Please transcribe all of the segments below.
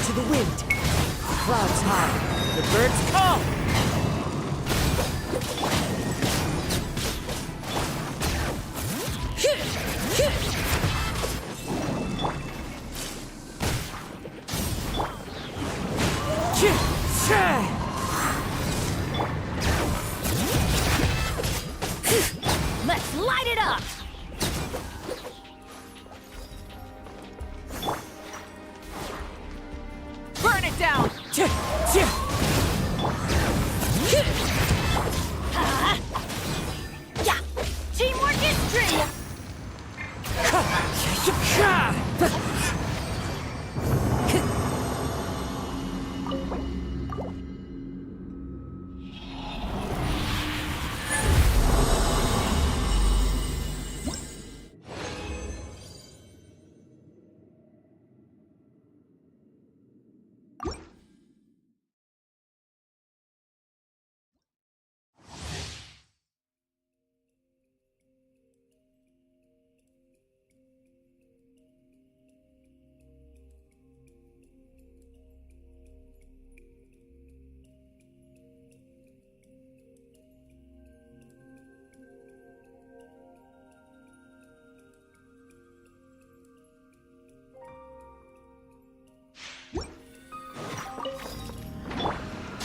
Into the wind. Clouds high. The birds come. Let's light it up! Burn it down! Yeah! Teamwork is dream!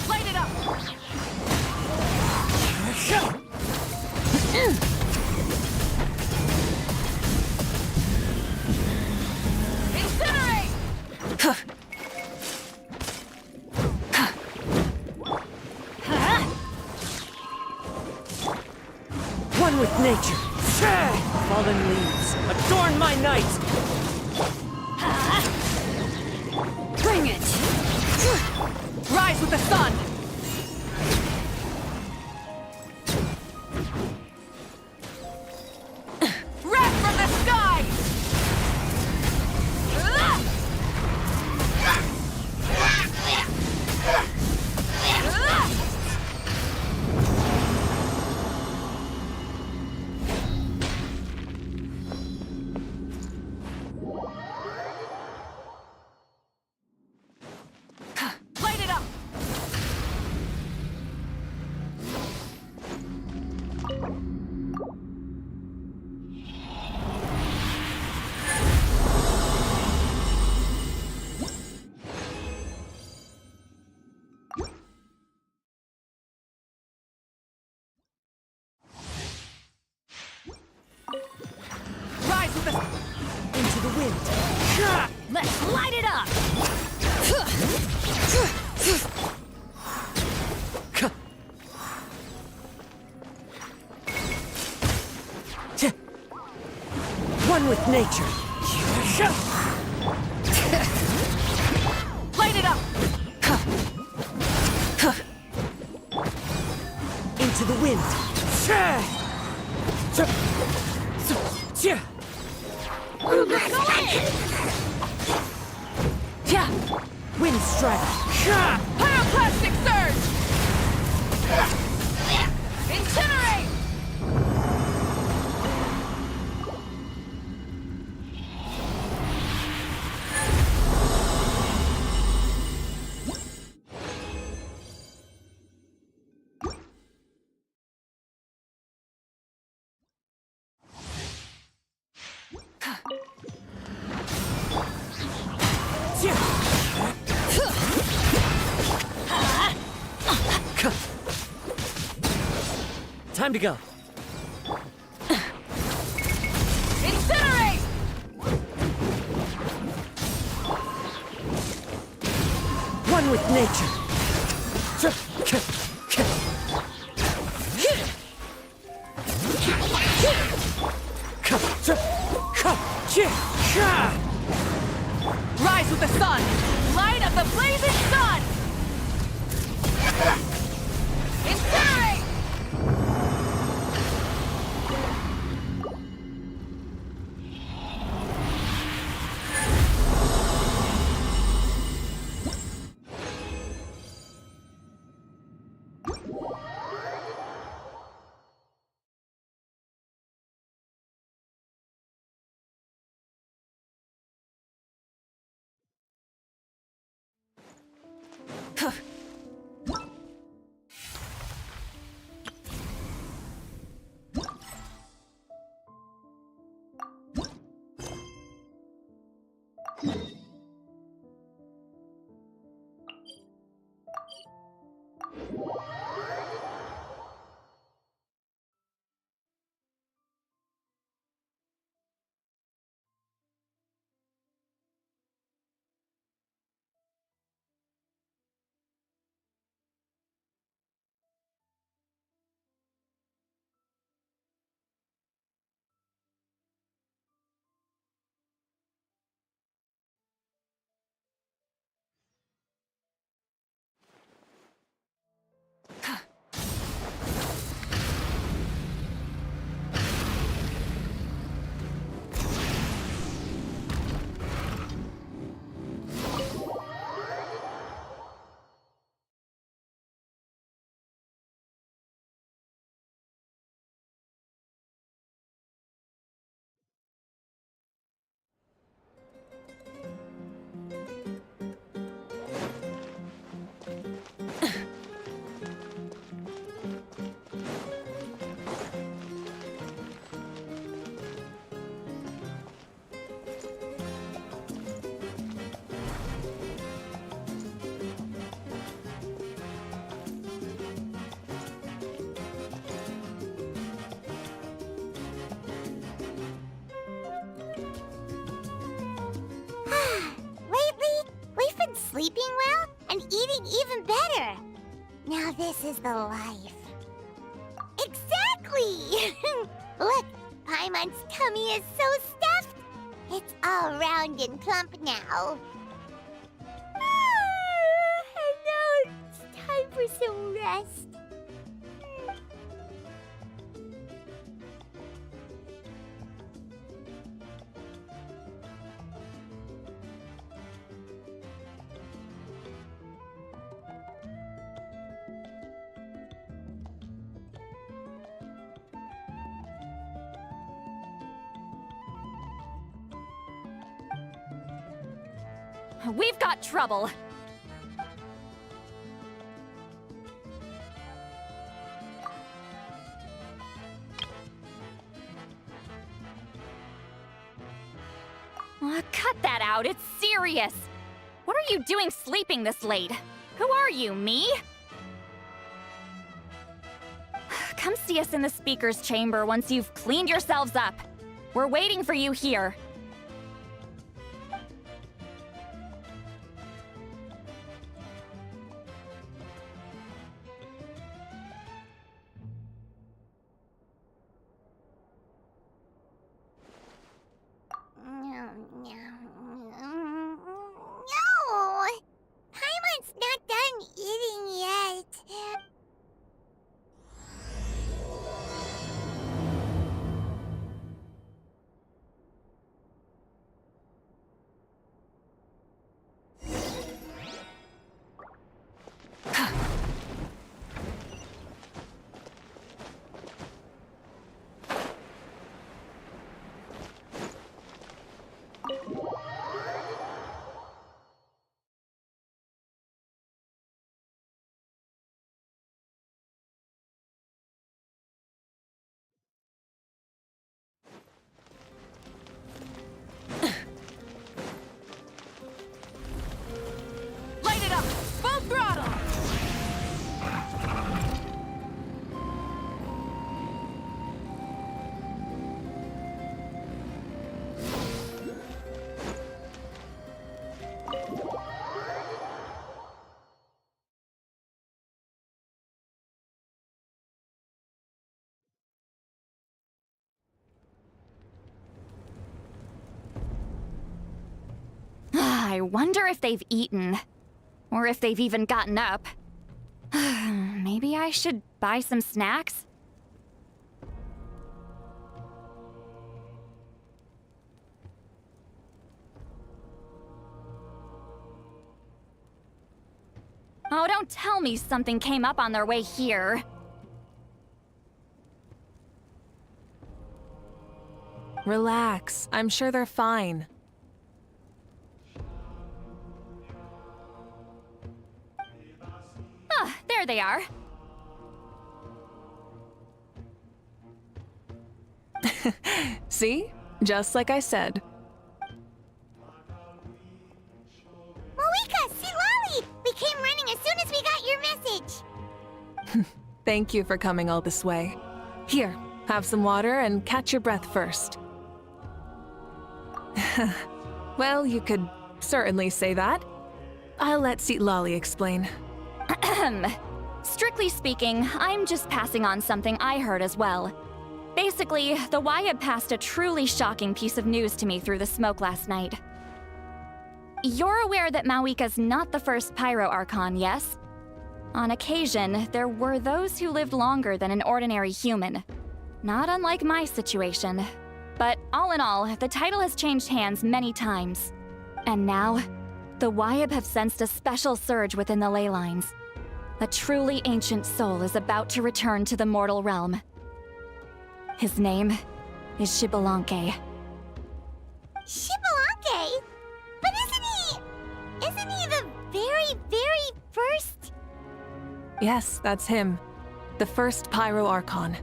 Light it up! Incinerate! One with nature. Fallen leaves, adorn my night. Bring it! Rise with the sun! Wrath from the sky! Light it up! Rise with the... Into the wind. Let's light it up! One with nature. Light it up! Into the wind. Go in! Yeah! Wind strike. Pyroclastic surge! Incinerate! Time to go. Incinerate! One with nature. Rise with the sun! Light of the blazing sun! Incinerate! Lately, we've been sleeping well and eating even better. Now this is the life. Exactly! Look, Paimon's tummy is so stuffed. It's all round and plump now. And now it's time for some rest. We've got trouble. Cut that out, it's serious. What are you doing sleeping this late? Who are you, me? Come see us in the speaker's chamber once you've cleaned yourselves up. We're waiting for you here. No! Paimon's not done eating yet. Light it up! Full throttle! I wonder if they've eaten. Or if they've even gotten up. Maybe I should buy some snacks? Oh, don't tell me something came up on their way here. Relax. I'm sure they're fine. there they are. See? Just like I said. Mavuika, see Lolly! We came running as soon as we got your message. Thank you for coming all this way. Here, have some water and catch your breath first. Well, you could certainly say that. I'll let Lolly explain. Strictly speaking, I'm just passing on something I heard as well. Basically, the Wyab passed a truly shocking piece of news to me through the smoke last night. You're aware that Mavuika's not the first Pyro Archon, yes? On occasion, there were those who lived longer than an ordinary human. Not unlike my situation. But all in all, the title has changed hands many times. And now, the Wyab have sensed a special surge within the ley lines. A truly ancient soul is about to return to the mortal realm. His name is Xbalanque. Xbalanque? But isn't he the very, very first? Yes, that's him. The first Pyro Archon.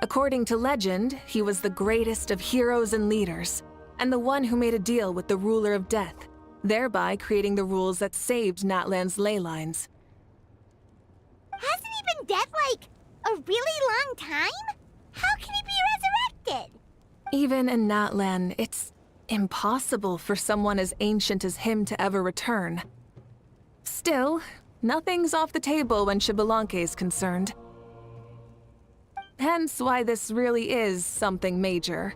According to legend, he was the greatest of heroes and leaders, and the one who made a deal with the ruler of death, thereby creating the rules that saved Natlan's ley lines. Hasn't he been dead like a really long time? How can he be resurrected? Even in Natlan, it's impossible for someone as ancient as him to ever return. Still, nothing's off the table when Xbalanque is concerned. Hence why this really is something major.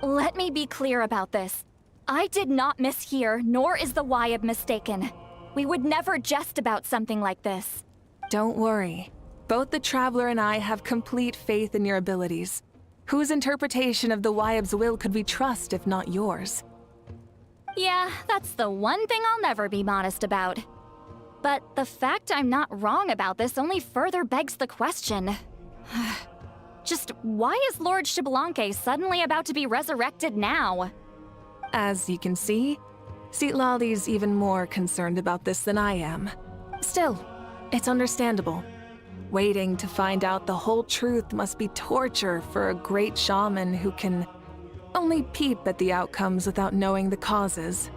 Let me be clear about this. I did not mishear, nor is the Wyab mistaken. We would never jest about something like this. Don't worry. Both the Traveler and I have complete faith in your abilities. Whose interpretation of the Wyab's will could we trust if not yours? Yeah, that's the one thing I'll never be modest about. But the fact I'm not wrong about this only further begs the question. Just why is Lord Xbalanque suddenly about to be resurrected now? As you can see, Lolly's even more concerned about this than I am. Still, it's understandable. Waiting to find out the whole truth must be torture for a great shaman who can only peep at the outcomes without knowing the causes.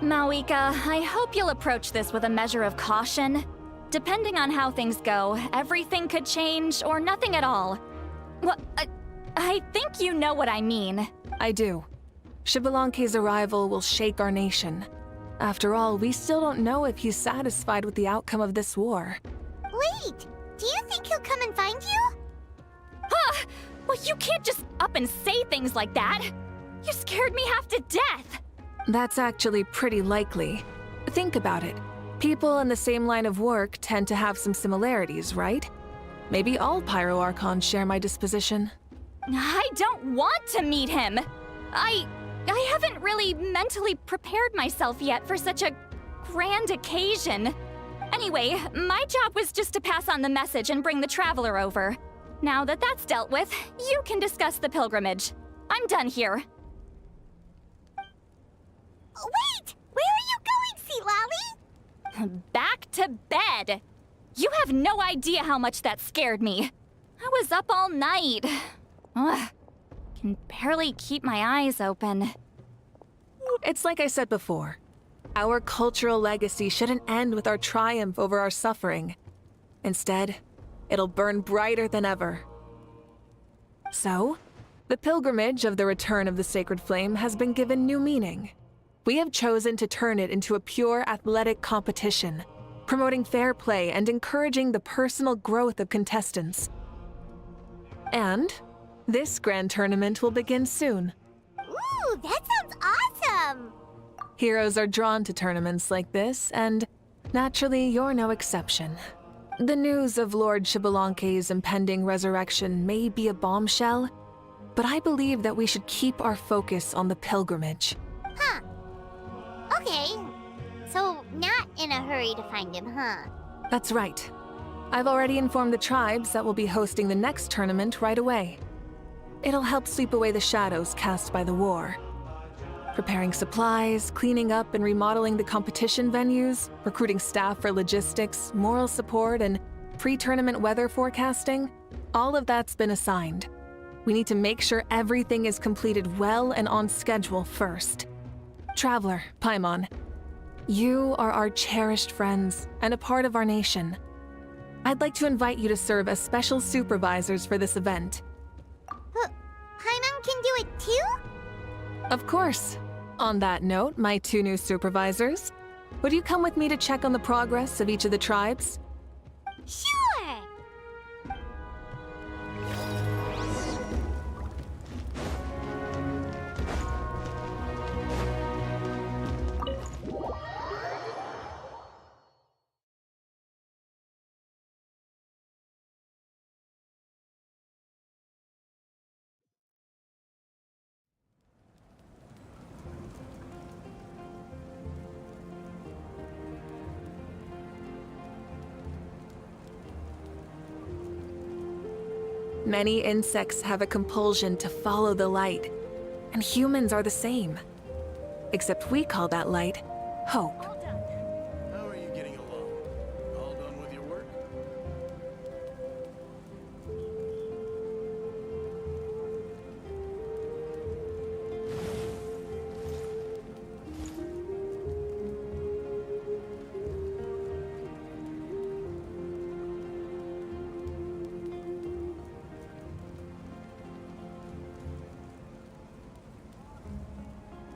Mavuika, I hope you'll approach this with a measure of caution. Depending on how things go, everything could change or nothing at all. Well, I think you know what I mean. I do. Xbalanque's arrival will shake our nation. After all, we still don't know if he's satisfied with the outcome of this war. Wait, do you think he'll come and find you? Huh! Well, you can't just up and say things like that. You scared me half to death. That's actually pretty likely. Think about it. People in the same line of work tend to have some similarities, right? Maybe all Pyro Archons share my disposition. I don't want to meet him. I haven't really mentally prepared myself yet for such a grand occasion. Anyway, my job was just to pass on the message and bring the Traveler over. Now that that's dealt with, you can discuss the pilgrimage. I'm done here. Wait! Where are you going, Sea Lolly? Back to bed! You have no idea how much that scared me. I was up all night. Ugh, can barely keep my eyes open. It's like I said before. Our cultural legacy shouldn't end with our triumph over our suffering. Instead, it'll burn brighter than ever. So, the pilgrimage of the return of the sacred flame has been given new meaning. We have chosen to turn it into a pure athletic competition, promoting fair play and encouraging the personal growth of contestants. And this grand tournament will begin soon. Ooh, that sounds awesome! Heroes are drawn to tournaments like this, and naturally, you're no exception. The news of Lord Xbalanque's impending resurrection may be a bombshell, but I believe that we should keep our focus on the pilgrimage. Huh. Okay. So, not in a hurry to find him, huh? That's right. I've already informed the tribes that we'll be hosting the next tournament right away. It'll help sweep away the shadows cast by the war. Preparing supplies, cleaning up and remodeling the competition venues, recruiting staff for logistics, moral support, and pre-tournament weather forecasting, all of that's been assigned. We need to make sure everything is completed well and on schedule first. Traveler, Paimon, you are our cherished friends and a part of our nation. I'd like to invite you to serve as special supervisors for this event. Paimon can do it too? Of course. On that note, my 2 new supervisors, would you come with me to check on the progress of each of the tribes? Sure! Many insects have a compulsion to follow the light, and humans are the same. Except we call that light hope. How are you getting along? All done with your work?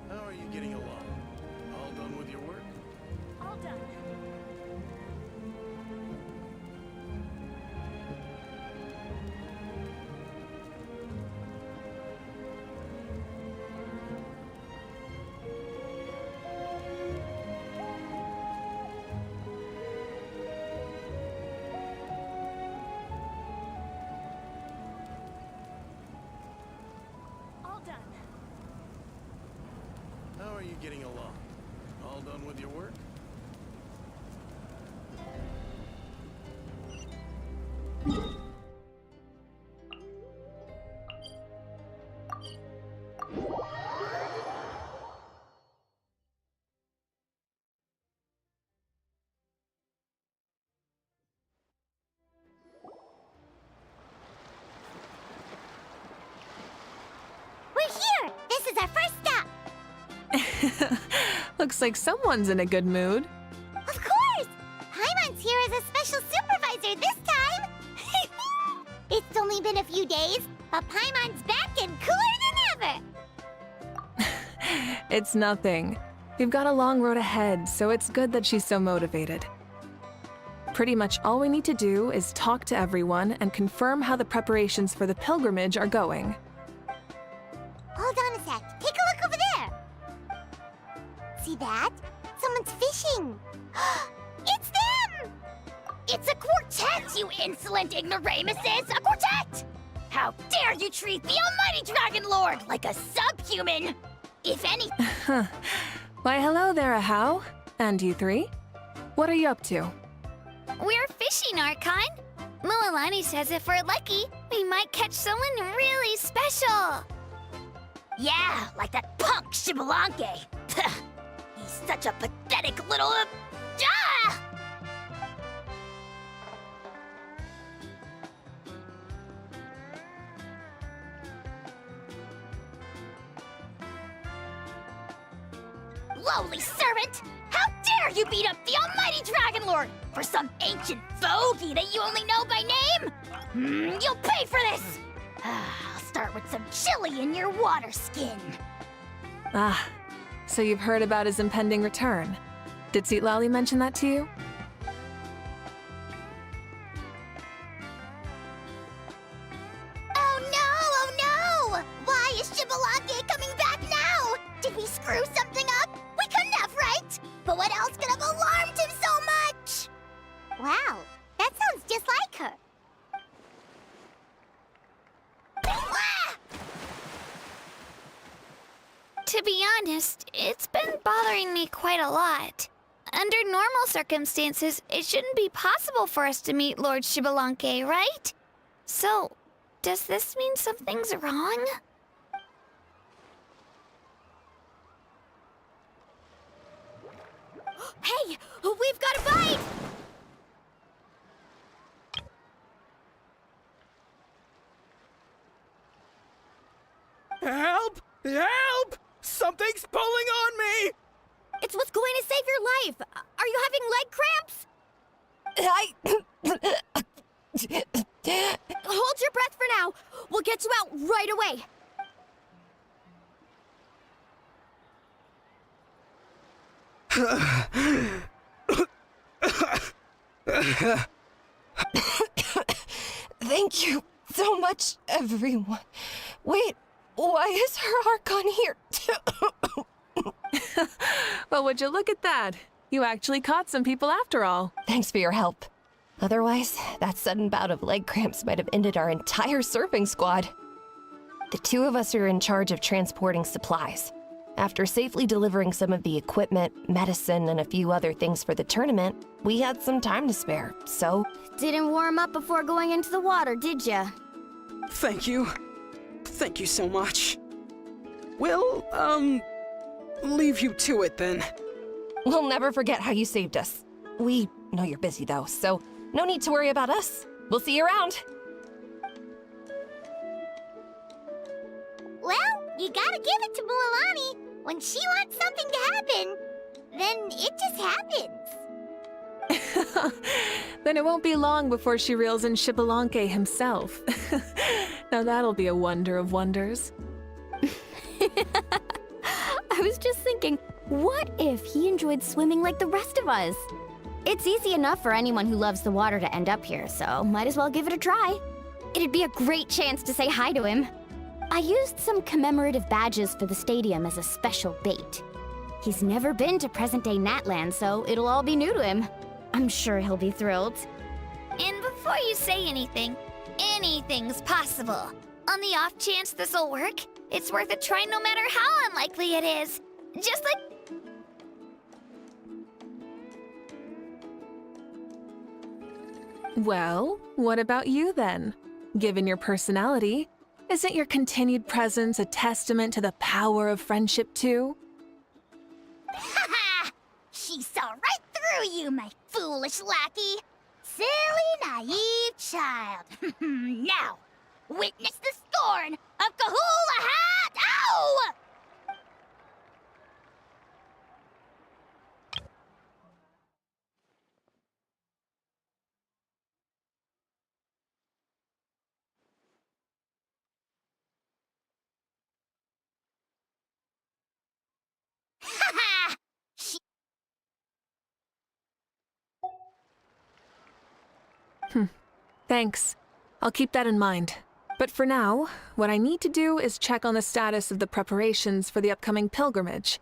How are you getting along? All done with your work? All done. All done. How are you getting along? All done with your work? We're here! This is our first stop! Looks like someone's in a good mood. Of course! Paimon's here as a special supervisor this time! It's only been a few days, but Paimon's back and cooler than ever! It's nothing. We've got a long road ahead, so it's good that she's so motivated. Pretty much all we need to do is talk to everyone and confirm how the preparations for the pilgrimage are going. Hold on a sec. Take a look over there! See that? Someone's fishing! It's them! It's a quartet, you insolent ignoramuses! A quartet! How dare you treat the almighty Dragon Lord like a subhuman! If any— Why, hello there, Ahau. And you 3? What are you up to? We're fishing, Archon. Mualani says if we're lucky, we might catch someone really special. Yeah, like that punk Shibalanke. He's such a pathetic little— ah! Lowly servant! How dare you beat up the almighty Dragon Lord for some ancient bogey that you only know by name? You'll pay for this! I'll start with some chili in your water skin. Ah, so you've heard about his impending return. Did Lali mention that to you? Oh no! Why is Shibalake coming back now? Did we screw something up? We couldn't have, right? But what else could have alarmed him so much? Wow, that sounds just like her. Ah! To be honest, it's been bothering me quite a lot. Under normal circumstances, it shouldn't be possible for us to meet Lord Shibalanke, right? So, does this mean something's wrong? Hey, we've got a bite! Help! Something's pulling on me! It's what's going to save your life. Are you having leg cramps? Hold your breath for now. We'll get you out right away. Thank you so much, everyone. Wait, why is her Archon here? Well, would you look at that? You actually caught some people after all. Thanks for your help. Otherwise, that sudden bout of leg cramps might have ended our entire surfing squad. The two of us are in charge of transporting supplies. After safely delivering some of the equipment, medicine, and a few other things for the tournament, we had some time to spare, so... Didn't warm up before going into the water, did ya? Thank you. Thank you so much. We'll, leave you to it then. We'll never forget how you saved us. We know you're busy though, so no need to worry about us. We'll see you around. Well, you gotta give it to Mualani. When she wants something to happen, then it just happens. Then it won't be long before she reels in Xbalanque himself. Now that'll be a wonder of wonders. I was just thinking, what if he enjoyed swimming like the rest of us? It's easy enough for anyone who loves the water to end up here, so might as well give it a try. It'd be a great chance to say hi to him. I used some commemorative badges for the stadium as a special bait. He's never been to present-day Natland, so it'll all be new to him. I'm sure he'll be thrilled. And before you say anything, anything's possible. On the off chance this'll work, it's worth a try no matter how unlikely it is. Just like... Well, what about you then? Given your personality, isn't your continued presence a testament to the power of friendship too? Ha ha! She saw right through you, my foolish lackey. Silly, naive child. Now, witness the scorn of Kahula Hat! Ow! Ha ha! Thanks. I'll keep that in mind. But for now, what I need to do is check on the status of the preparations for the upcoming pilgrimage.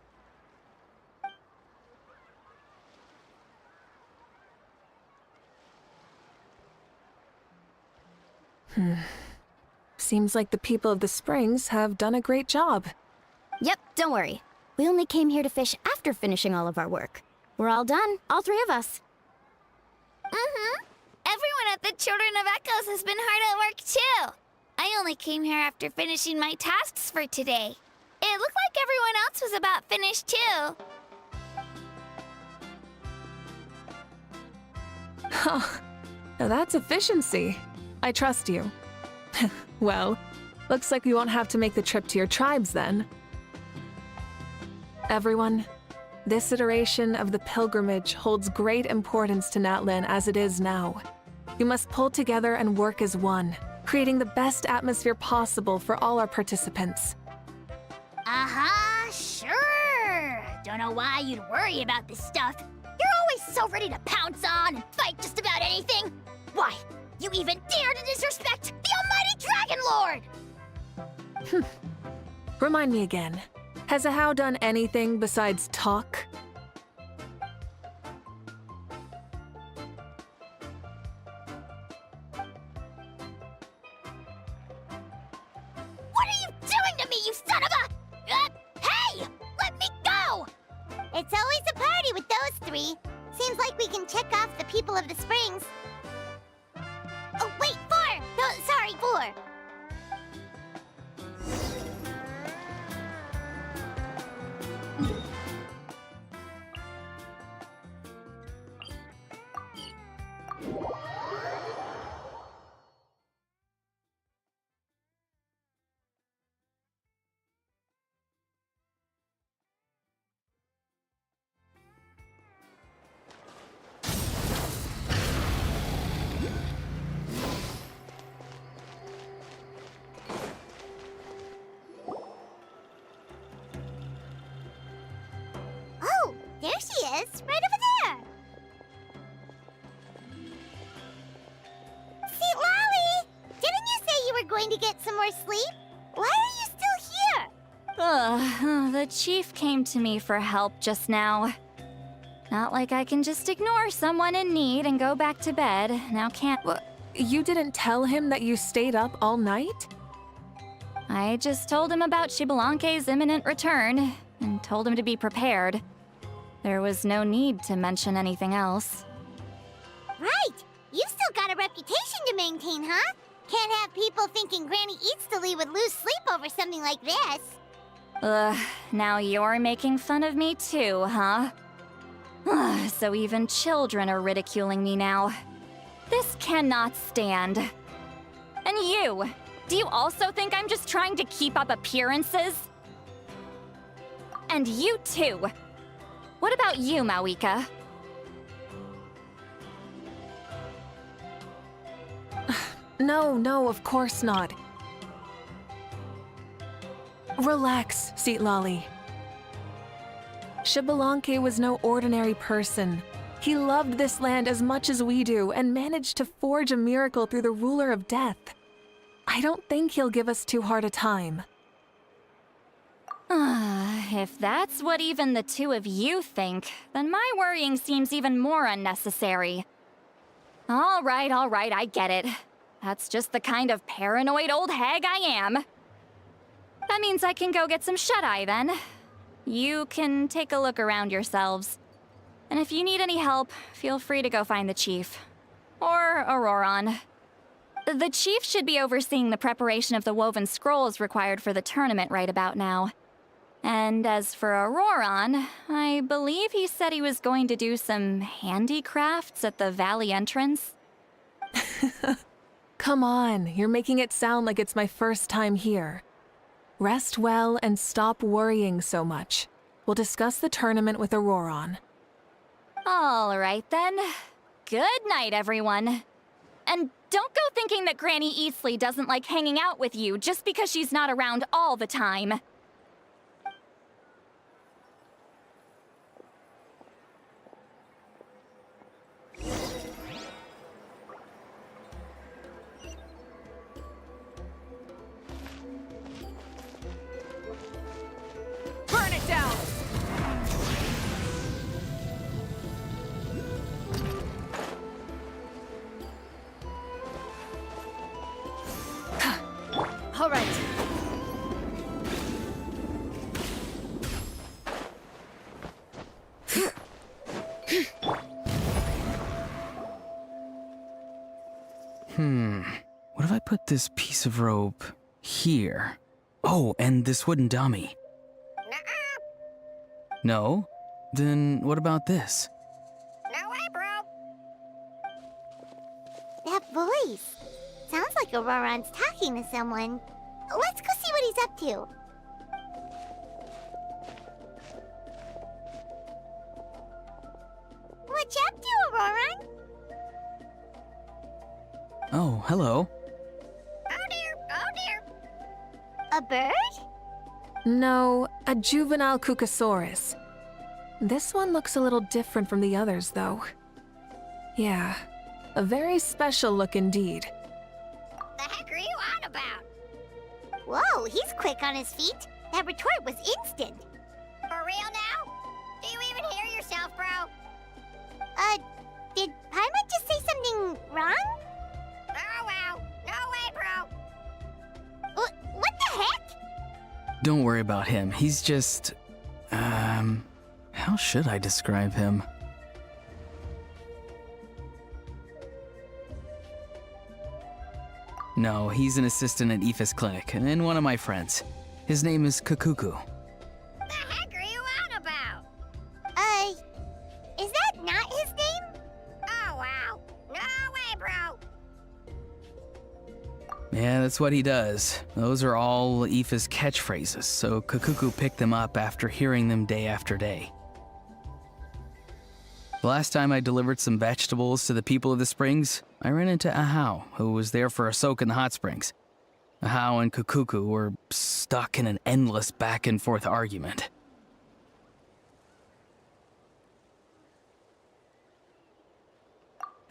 Seems like the people of the Springs have done a great job. Yep, don't worry. We only came here to fish after finishing all of our work. We're all done, all three of us. Everyone at the Children of Echoes has been hard at work too. I only came here after finishing my tasks for today. It looked like everyone else was about finished too. Now that's efficiency. I trust you. Well, looks like we won't have to make the trip to your tribes then. Everyone, this iteration of the pilgrimage holds great importance to Natlan as it is now. You must pull together and work as one, creating the best atmosphere possible for all our participants. Uh-huh, sure. Don't know why you'd worry about this stuff. You're always so ready to pounce on and fight just about anything. Why, you even dare to disrespect the almighty Dragon Lord! Remind me again, has Ahau done anything besides talk? What are you doing to me, you son of a... hey! Let me go! It's always a party with those three. Seems like we can check off the people of the Springs. Oh, wait, 4! No, sorry, 4. to get some more sleep? Why are you still here? The chief came to me for help just now. Not like I can just ignore someone in need and go back to bed. Now can't. You didn't tell him that you stayed up all night? I just told him about Shibalanke's imminent return and told him to be prepared. There was no need to mention anything else. Right! You've still got a reputation to maintain, huh? Can't have people thinking Granny Eatsterly would lose sleep over something like this. Now you're making fun of me too, huh? So even children are ridiculing me now. This cannot stand. And you! Do you also think I'm just trying to keep up appearances? And you too! What about you, Mavuika? No, of course not. Relax, Seatlolly. Shibalanke was no ordinary person. He loved this land as much as we do and managed to forge a miracle through the ruler of death. I don't think he'll give us too hard a time. If that's what even the two of you think, then my worrying seems even more unnecessary. All right, I get it. That's just the kind of paranoid old hag I am. That means I can go get some shut-eye then. You can take a look around yourselves. And if you need any help, feel free to go find the chief. Or Auroron. The chief should be overseeing the preparation of the woven scrolls required for the tournament right about now. And as for Auroron, I believe he said he was going to do some handicrafts at the valley entrance. Come on, you're making it sound like it's my first time here. Rest well and stop worrying so much. We'll discuss the tournament with Auroron. All right then. Good night, everyone. And don't go thinking that Granny Eastleigh doesn't like hanging out with you just because she's not around all the time. Burn it down! All right. What if I put this piece of rope here? Oh, and this wooden dummy. No? Then what about this? No way, bro. That voice. Sounds like Auroron's talking to someone. Let's go see what he's up to. What you up to, Auroron? Oh, hello. Oh dear, oh dear. A bird? No, a juvenile Cucasaurus. This one looks a little different from the others, though. Yeah, a very special look indeed. The heck are you on about? Whoa, he's quick on his feet. That retort was instant. For real now? Do you even hear yourself, bro? Did Paimon just say something wrong? Oh wow. No way, bro. What the heck? Don't worry about him. He's just... how should I describe him? No, he's an assistant at Aoife's clinic, and one of my friends. His name is Kakuku. The heck are you on about? Is that not his name? Oh wow. No way, bro. Yeah, that's what he does. Those are all Aoife's catchphrases, so Kakuku picked them up after hearing them day after day. The last time I delivered some vegetables to the people of the springs, I ran into Ahau, who was there for a soak in the hot springs. Ahau and Kakuku were stuck in an endless back-and-forth argument.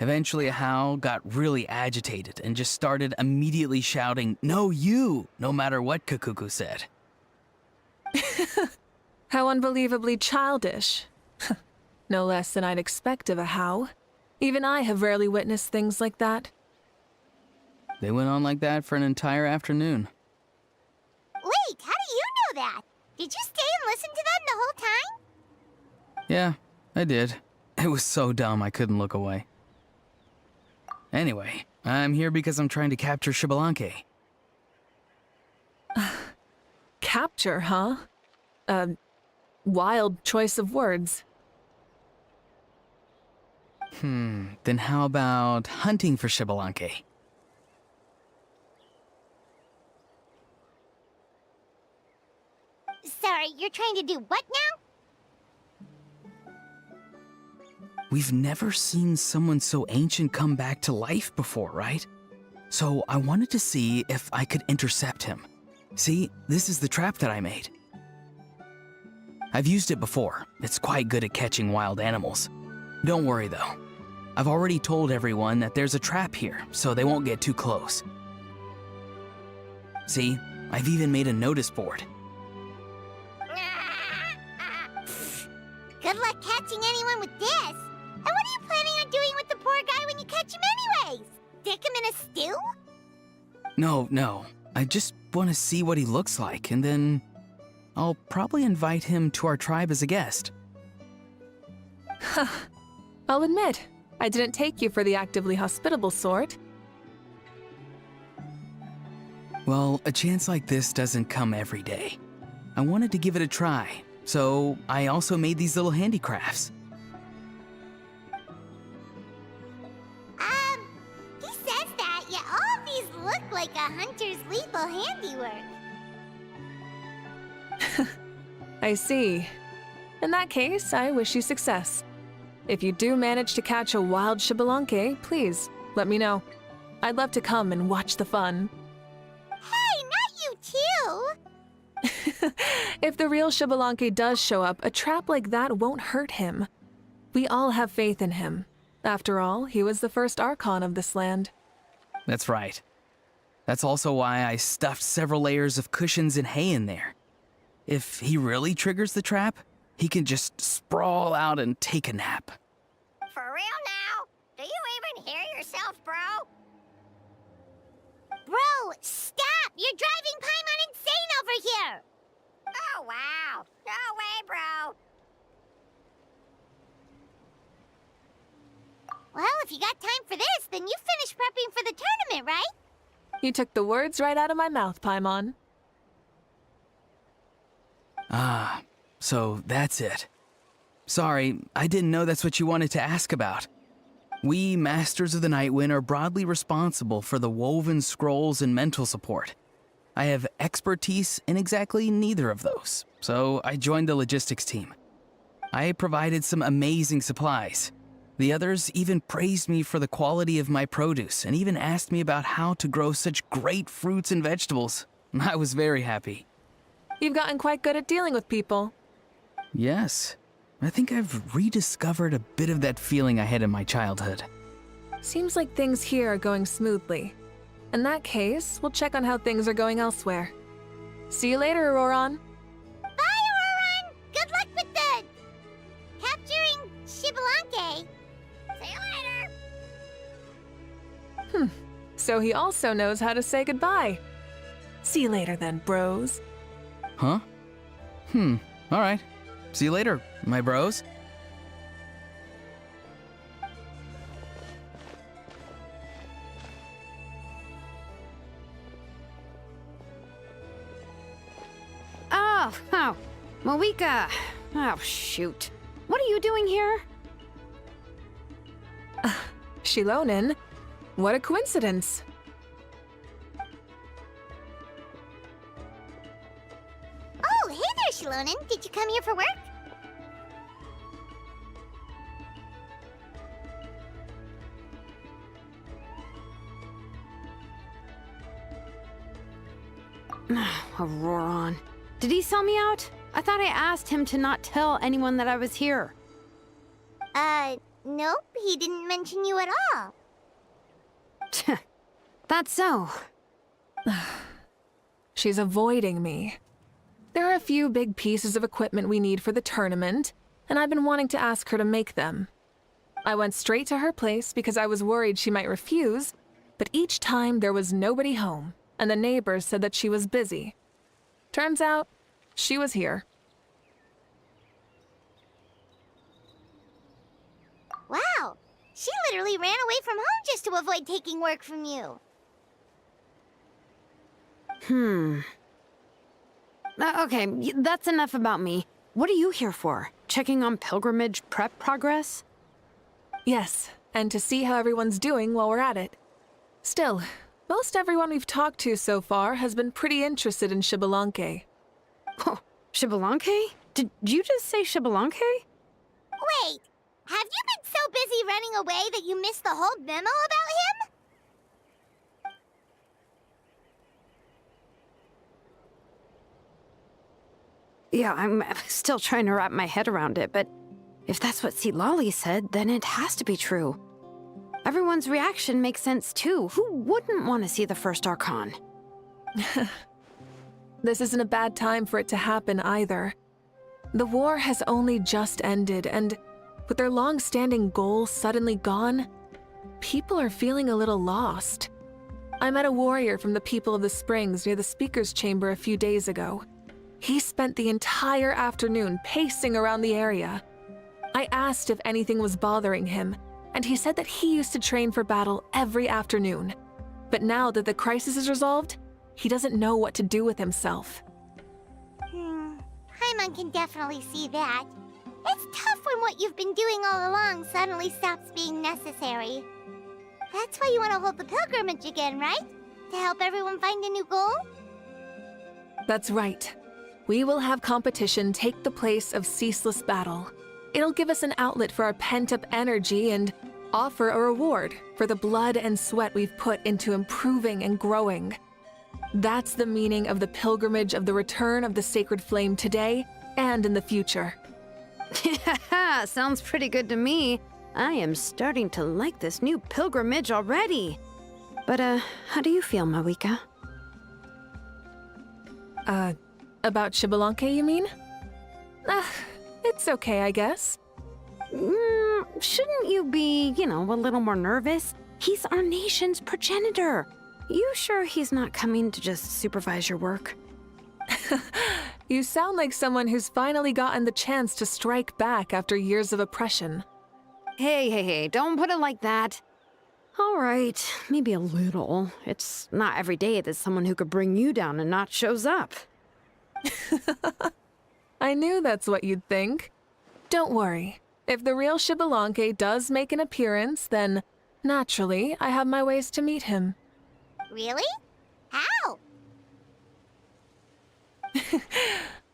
Eventually, a How got really agitated and just started immediately shouting, "No, you!" no matter what Kakuku said. How unbelievably childish. No less than I'd expect of a How. Even I have rarely witnessed things like that. They went on like that for an entire afternoon. Wait, how do you know that? Did you stay and listen to them the whole time? Yeah, I did. It was so dumb I couldn't look away. Anyway, I'm here because I'm trying to capture Xbalanque. Capture, huh? A wild choice of words. Then how about hunting for Xbalanque? Sorry, you're trying to do what now? We've never seen someone so ancient come back to life before, right? So I wanted to see if I could intercept him. See, this is the trap that I made. I've used it before. It's quite good at catching wild animals. Don't worry though. I've already told everyone that there's a trap here, so they won't get too close. See, I've even made a notice board. Good luck catching anyone with this. And what are you planning on doing with the poor guy when you catch him anyways? Stick him in a stew? No. I just want to see what he looks like, and then I'll probably invite him to our tribe as a guest. I'll admit, I didn't take you for the actively hospitable sort. Well, a chance like this doesn't come every day. I wanted to give it a try, so I also made these little handicrafts. He says that, yet all of these look like a hunter's lethal handiwork. I see. In that case, I wish you success. If you do manage to catch a wild Xbalanque, please let me know. I'd love to come and watch the fun. Hey, not you too! If the real Xbalanque does show up, a trap like that won't hurt him. We all have faith in him. After all, he was the first Archon of this land. That's right. That's also why I stuffed several layers of cushions and hay in there. If he really triggers the trap, he can just sprawl out and take a nap. For real now? Do you even hear yourself, bro? Bro, stop! You're driving Paimon insane over here! Oh, wow. No way, bro. Well, if you got time for this, then you finished prepping for the tournament, right? You took the words right out of my mouth, Paimon. Ah, so that's it. Sorry, I didn't know that's what you wanted to ask about. We, Masters of the Nightwind, are broadly responsible for the woven scrolls and mental support. I have expertise in exactly neither of those, so I joined the logistics team. I provided some amazing supplies. The others even praised me for the quality of my produce and even asked me about how to grow such great fruits and vegetables. I was very happy. You've gotten quite good at dealing with people. Yes, I think I've rediscovered a bit of that feeling I had in my childhood. Seems like things here are going smoothly. In that case, we'll check on how things are going elsewhere. See you later, Auroron. Bye, Auroron! Good luck with the... capturing Xbalanque. See you later. So he also knows how to say goodbye. See you later then, bros. Huh? All right. See you later, my bros. Oh, Mavuika. Oh, shoot. What are you doing here? Shilonen? What a coincidence. Oh, hey there, Shilonen. Did you come here for work? Auroron. Did he sell me out? I thought I asked him to not tell anyone that I was here. Nope, he didn't mention you at all. That's so. She's avoiding me. There are a few big pieces of equipment we need for the tournament, and I've been wanting to ask her to make them. I went straight to her place because I was worried she might refuse, but each time there was nobody home, and the neighbors said that she was busy. Turns out, she was here. Wow, she literally ran away from home just to avoid taking work from you. Okay, that's enough about me. What are you here for? Checking on pilgrimage prep progress? Yes, and to see how everyone's doing while we're at it. Still, most everyone we've talked to so far has been pretty interested in Xbalanque. Oh, Xbalanque? Did you just say Xbalanque? Wait, have you been so busy running away that you missed the whole memo about him? Yeah, I'm still trying to wrap my head around it, but if that's what Lolly said, then it has to be true. Everyone's reaction makes sense too. Who wouldn't want to see the first Archon? This isn't a bad time for it to happen either. The war has only just ended, and with their long-standing goal suddenly gone, people are feeling a little lost. I met a warrior from the People of the Springs near the Speaker's Chamber a few days ago. He spent the entire afternoon pacing around the area. I asked if anything was bothering him, and he said that he used to train for battle every afternoon. But now that the crisis is resolved, he doesn't know what to do with himself. Paimon can definitely see that. It's tough when what you've been doing all along suddenly stops being necessary. That's why you want to hold the pilgrimage again, right? To help everyone find a new goal? That's right. We will have competition take the place of ceaseless battle. It'll give us an outlet for our pent-up energy and offer a reward for the blood and sweat we've put into improving and growing. That's the meaning of the pilgrimage of the return of the sacred flame today and in the future. Sounds pretty good to me. I am starting to like this new pilgrimage already. But, how do you feel, Mavuika? About Xbalanque, you mean? It's okay, I guess. Shouldn't you be, a little more nervous? He's our nation's progenitor. You sure he's not coming to just supervise your work? You sound like someone who's finally gotten the chance to strike back after years of oppression. Hey, don't put it like that. All right, maybe a little. It's not every day that someone who could bring you down a notch shows up. I knew that's what you'd think. Don't worry. If the real Xbalanque does make an appearance, then naturally I have my ways to meet him. Really? How?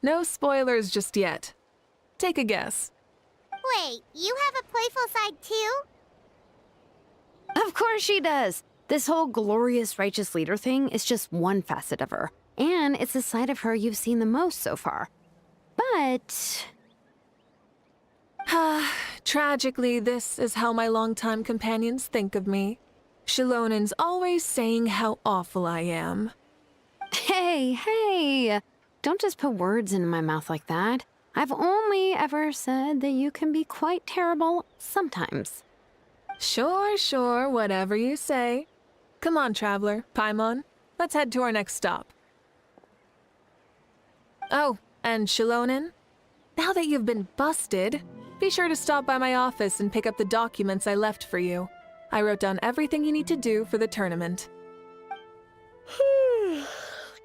No spoilers just yet. Take a guess. Wait, you have a playful side too? Of course she does. This whole glorious righteous leader thing is just one facet of her. And it's the side of her you've seen the most so far. But... Tragically, this is how my longtime companions think of me. Shilonen's always saying how awful I am. Hey! Don't just put words in my mouth like that. I've only ever said that you can be quite terrible sometimes. Sure, whatever you say. Come on, traveler, Paimon. Let's head to our next stop. Oh, and Shilonen, now that you've been busted, be sure to stop by my office and pick up the documents I left for you. I wrote down everything you need to do for the tournament.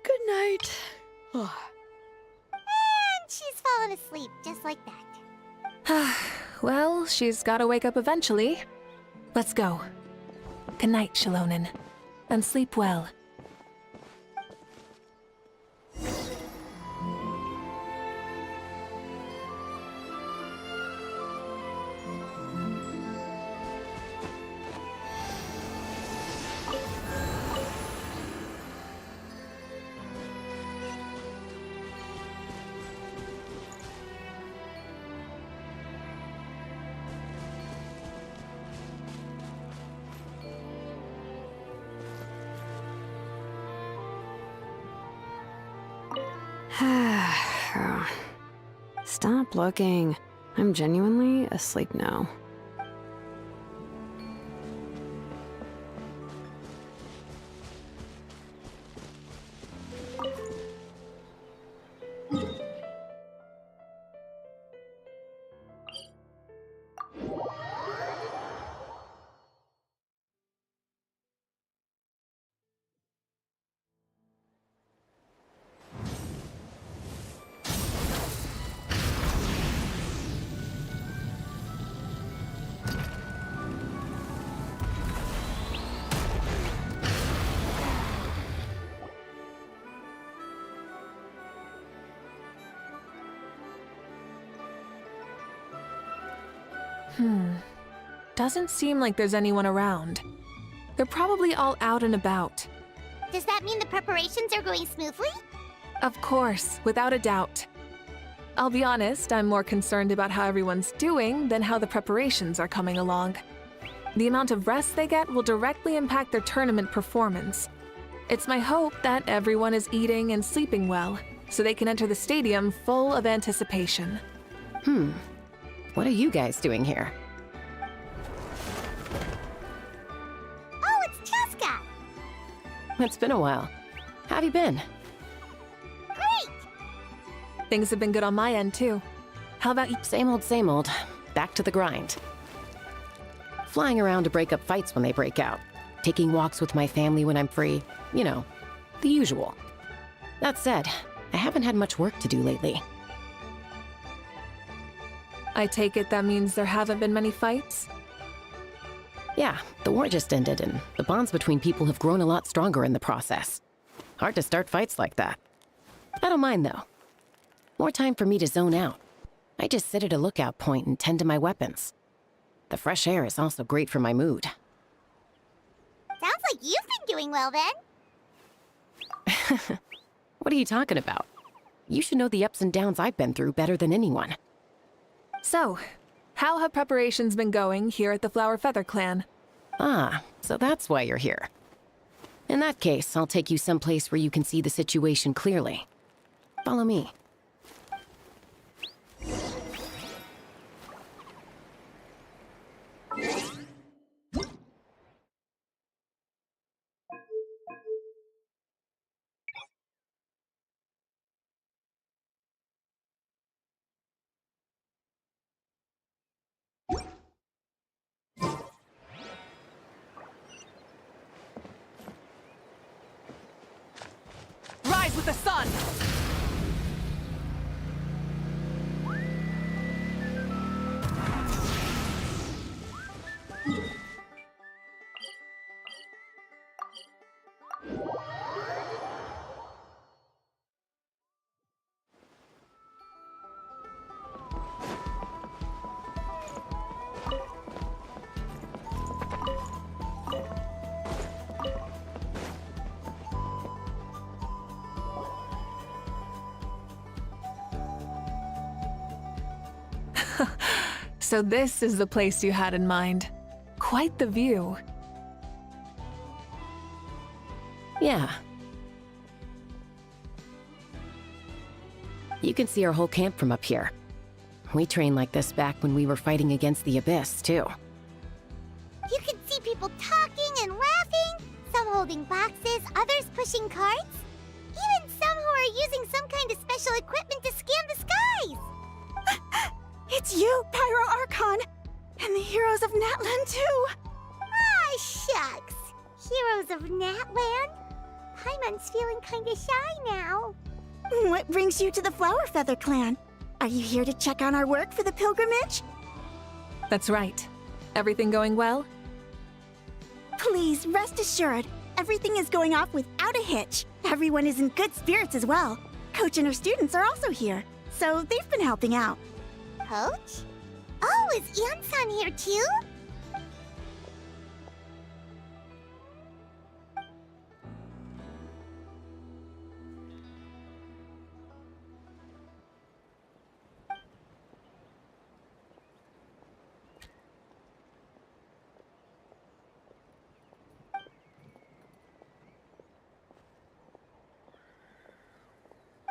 Good night. And she's fallen asleep just like that. Well, she's gotta wake up eventually. Let's go. Good night, Shilonen. And sleep well. Stop looking. I'm genuinely asleep now. Doesn't seem like there's anyone around. They're probably all out and about. Does that mean the preparations are going smoothly? Of course, without a doubt. I'll be honest, I'm more concerned about how everyone's doing than how the preparations are coming along. The amount of rest they get will directly impact their tournament performance. It's my hope that everyone is eating and sleeping well, so they can enter the stadium full of anticipation. What are you guys doing here? Oh, it's Cheska! It's been a while. How have you been? Great! Things have been good on my end, too. How about you? Same old, same old. Back to the grind. Flying around to break up fights when they break out. Taking walks with my family when I'm free. You know, the usual. That said, I haven't had much work to do lately. I take it that means there haven't been many fights? Yeah, the war just ended, and the bonds between people have grown a lot stronger in the process. Hard to start fights like that. I don't mind, though. More time for me to zone out. I just sit at a lookout point and tend to my weapons. The fresh air is also great for my mood. Sounds like you've been doing well then. What are you talking about? You should know the ups and downs I've been through better than anyone. So, how have preparations been going here at the Flower Feather Clan? Ah, so that's why you're here. In that case, I'll take you someplace where you can see the situation clearly. Follow me. Rise with the sun! So this is the place you had in mind. Quite the view. Yeah. You can see our whole camp from up here. We trained like this back when we were fighting against the Abyss, too. You can see people talking and laughing, some holding boxes, others pushing carts, even some who are using some kind of special equipment to scan the skies. It's you, Pyro Archon! And the heroes of Natlan, too! Ah, shucks. Heroes of Natland? Paimon's feeling kinda shy now. What brings you to the Flower Feather Clan? Are you here to check on our work for the pilgrimage? That's right. Everything going well? Please, rest assured, everything is going off without a hitch. Everyone is in good spirits as well. Coach and her students are also here, so they've been helping out. Coach? Oh, is Ian-san here too?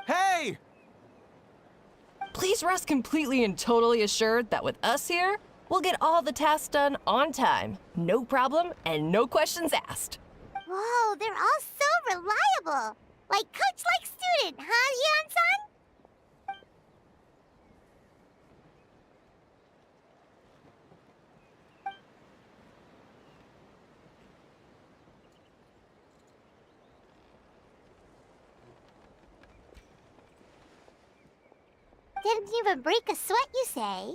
Hey! please rest completely and totally assured that with us here, we'll get all the tasks done on time. No problem and no questions asked. Whoa, they're all so reliable. Like coach like student, huh, Yeon-san? Didn't even break a sweat, you say?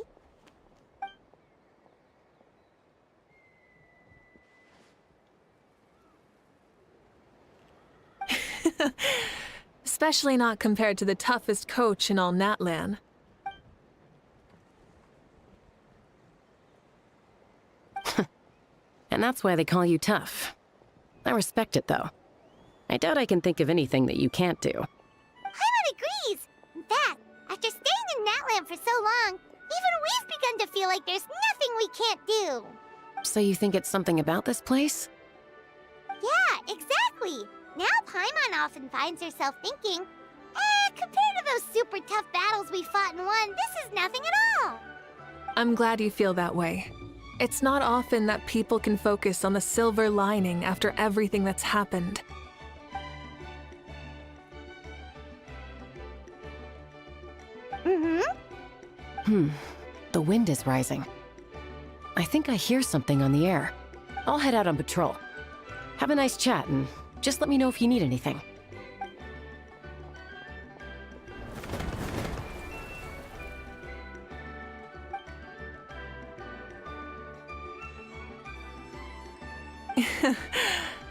Especially not compared to the toughest coach in all Natlan. And that's why they call you tough. I respect it, though. I doubt I can think of anything that you can't do. Paimon agrees! In fact, after staying in Natlan for so long, even we've begun to feel like there's nothing we can't do. So you think it's something about this place? Yeah, exactly! Now Paimon often finds herself thinking, compared to those super tough battles we fought and won, this is nothing at all! I'm glad you feel that way. It's not often that people can focus on the silver lining after everything that's happened. The wind is rising. I think I hear something on the air. I'll head out on patrol. Have a nice chat and just let me know if you need anything.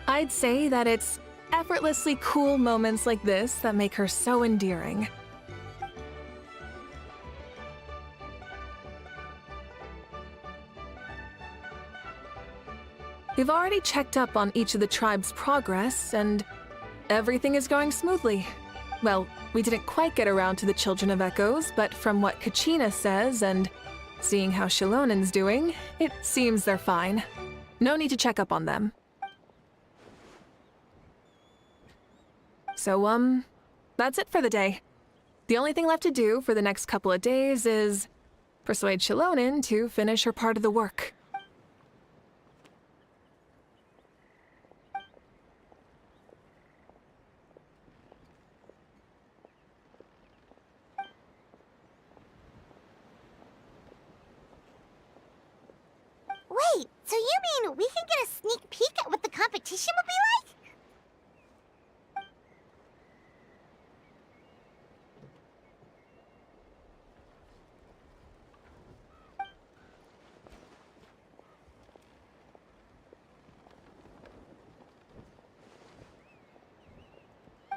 I'd say that it's effortlessly cool moments like this that make her so endearing. We've already checked up on each of the tribe's progress, and everything is going smoothly. Well, we didn't quite get around to the Children of Echoes, but from what Kachina says and seeing how Shilonen's doing, it seems they're fine. No need to check up on them. So, that's it for the day. The only thing left to do for the next couple of days is persuade Shilonen to finish her part of the work. Wait, so you mean we can get a sneak peek at what the competition will be like?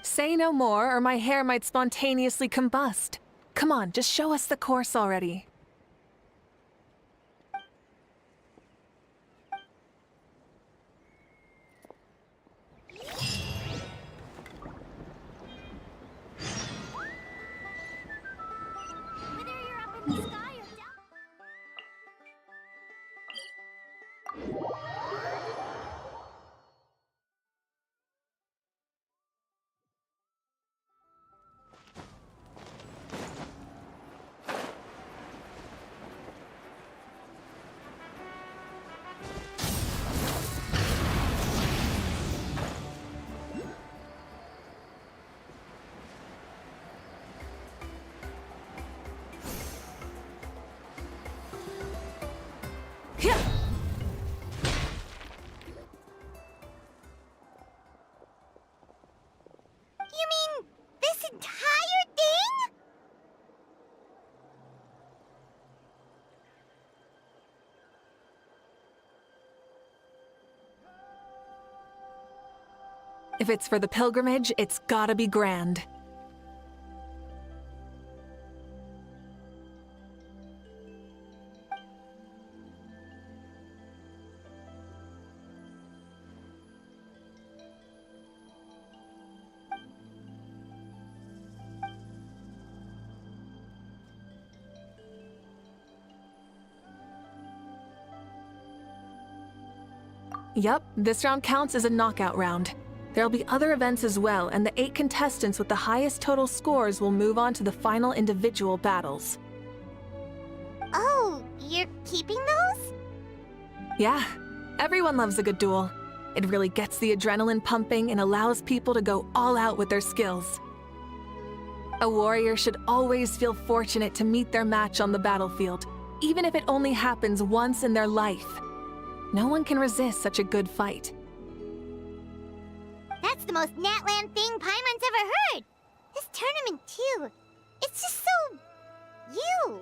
Say no more, or my hair might spontaneously combust. Come on, just show us the course already. Whether you're up in the sky or down... You mean this entire thing? If it's for the pilgrimage, it's gotta be grand. Yup, this round counts as a knockout round. There'll be other events as well, and the 8 contestants with the highest total scores will move on to the final individual battles. keeping those? Yeah, everyone loves a good duel. It really gets the adrenaline pumping and allows people to go all out with their skills. A warrior should always feel fortunate to meet their match on the battlefield, even if it only happens once in their life. No one can resist such a good fight. That's the most Natland thing Paimon's ever heard. This tournament, too. It's just so... you.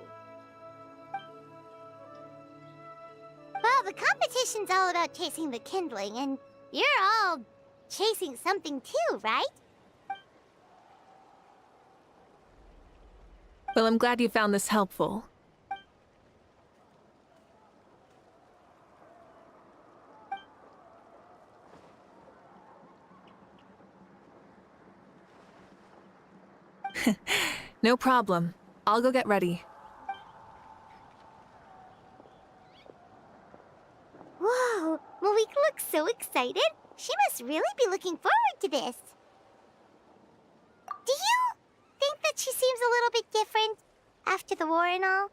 Well, the competition's all about chasing the kindling, and you're all chasing something too, right? Well, I'm glad you found this helpful. No problem. I'll go get ready. Whoa, Mavuika looks so excited. She must really be looking forward to this. Do you think that she seems a little bit different after the war and all?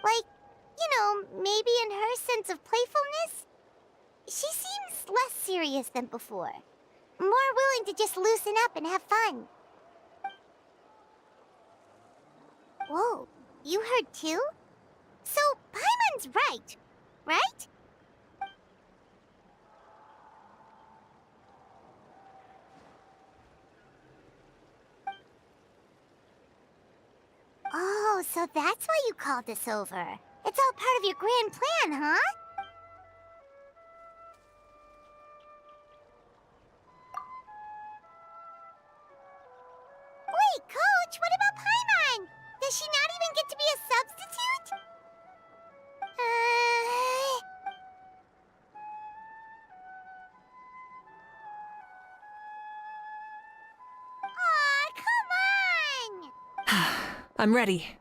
Like, you know, maybe in her sense of playfulness? She seems less serious than before. More willing to just loosen up and have fun. Whoa, you heard too? So, Paimon's right, right? Oh, so that's why you called us over. It's all part of your grand plan, huh? Wait, Coach, what about Paimon? Does she not even get to be a substitute? Aw, come on! I'm ready.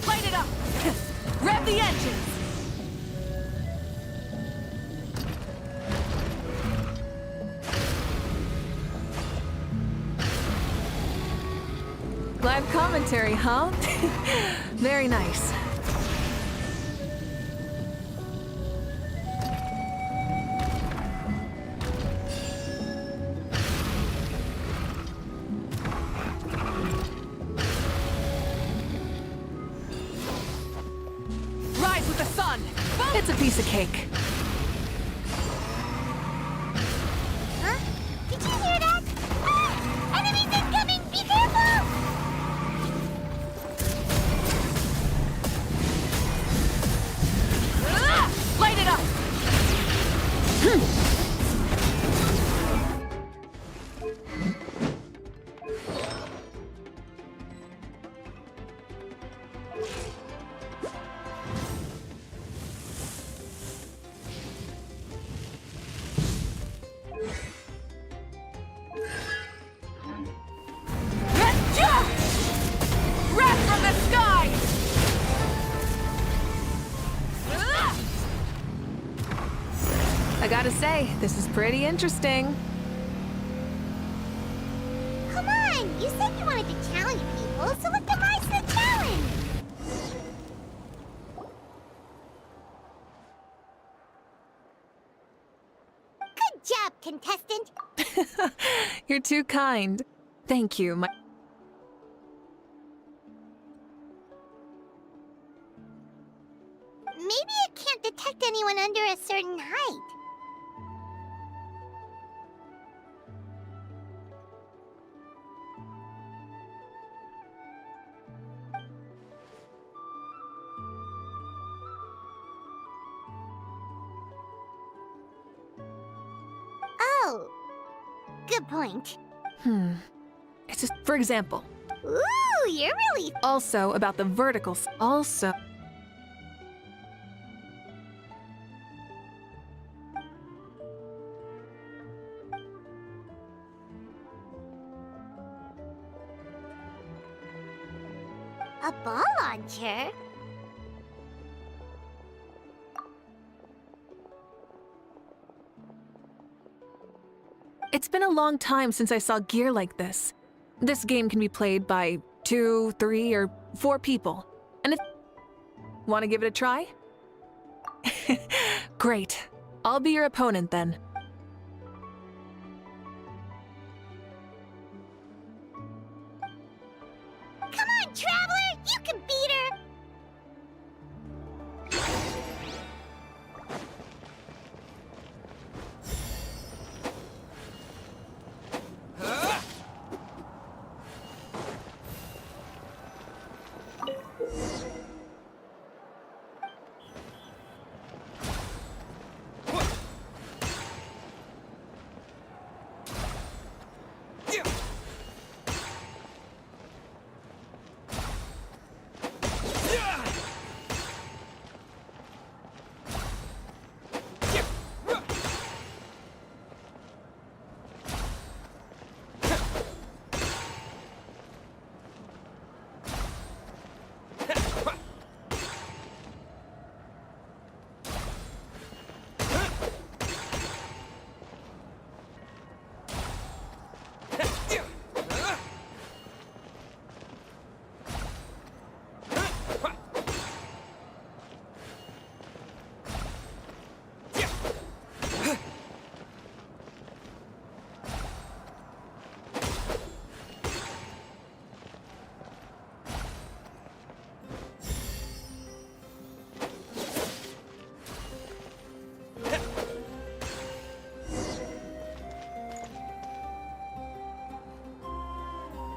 Light it up! Rev the engines! Live commentary, huh? Very nice. Rise with the sun! It's a piece of cake. Huh? Did you hear that? Ah! Enemies incoming! Be careful! Light it up! Wrath from the sky! I gotta say, this is pretty interesting. Come on! You said you wanted to challenge people, so let them rise to the challenge! Good job, contestant! You're too kind. Thank you, my... Maybe it can't detect anyone under a certain height. Oh, good point. It's just, for example, Ooh, you're really... also about the verticals. Also... A ball launcher? It's been a long time since I saw gear like this. This game can be played by 2, 3, or 4 people. And if... Want to give it a try? Great. I'll be your opponent then. Come on, Traveler! You can beat her!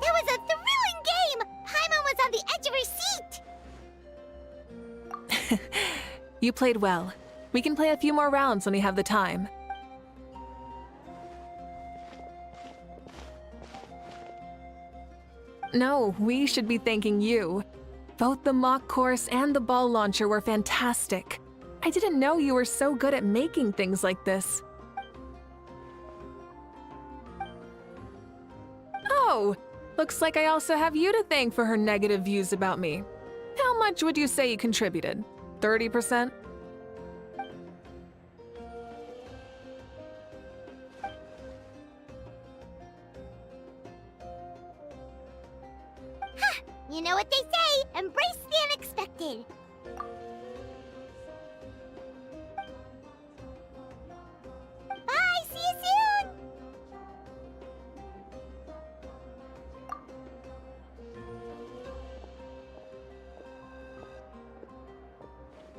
That was a thrilling game! Paimon was on the edge of her seat! You played well. We can play a few more rounds when we have the time. No, we should be thanking you. Both the mock course and the ball launcher were fantastic. I didn't know you were so good at making things like this. Oh, looks like I also have you to thank for her negative views about me. How much would you say you contributed? 30%? You know what they say, embrace the unexpected. Bye, see you soon!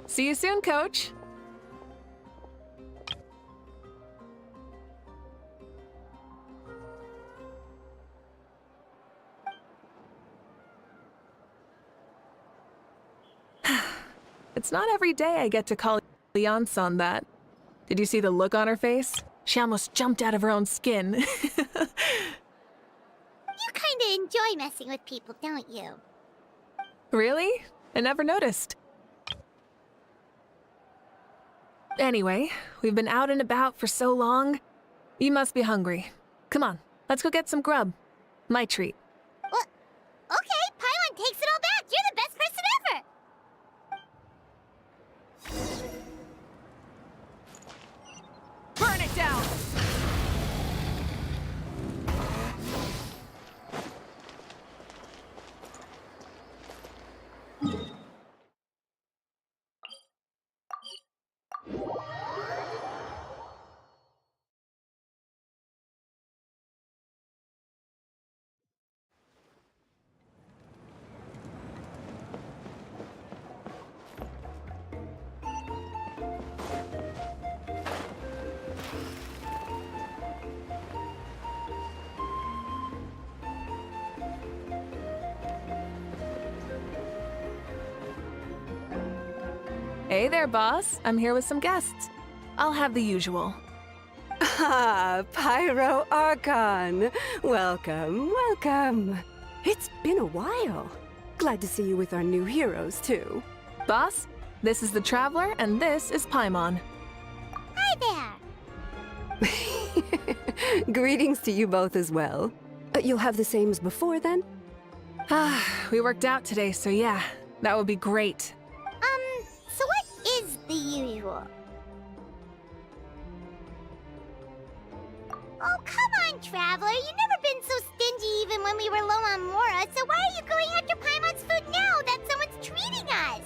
See you soon, Coach. It's not every day I get to call Leonce on that. Did you see the look on her face? She almost jumped out of her own skin. You kinda enjoy messing with people, don't you? Really? I never noticed. Anyway, we've been out and about for so long. You must be hungry. Come on, let's go get some grub. My treat. Well, okay, Paimon takes it all back. You're the best person ever. Burn it down! Hey there, boss. I'm here with some guests. I'll have the usual. Ah, Pyro Archon. Welcome, welcome. It's been a while. Glad to see you with our new heroes, too. Boss, this is the Traveler, and this is Paimon. Hi there. Greetings to you both as well. You'll have the same as before, then? Ah, we worked out today, so yeah, that would be great. So what is the usual? Oh, come Traveler. You've never been so stingy even when we were low on Mora, so why are you going after Paimon's food now that someone's treating us?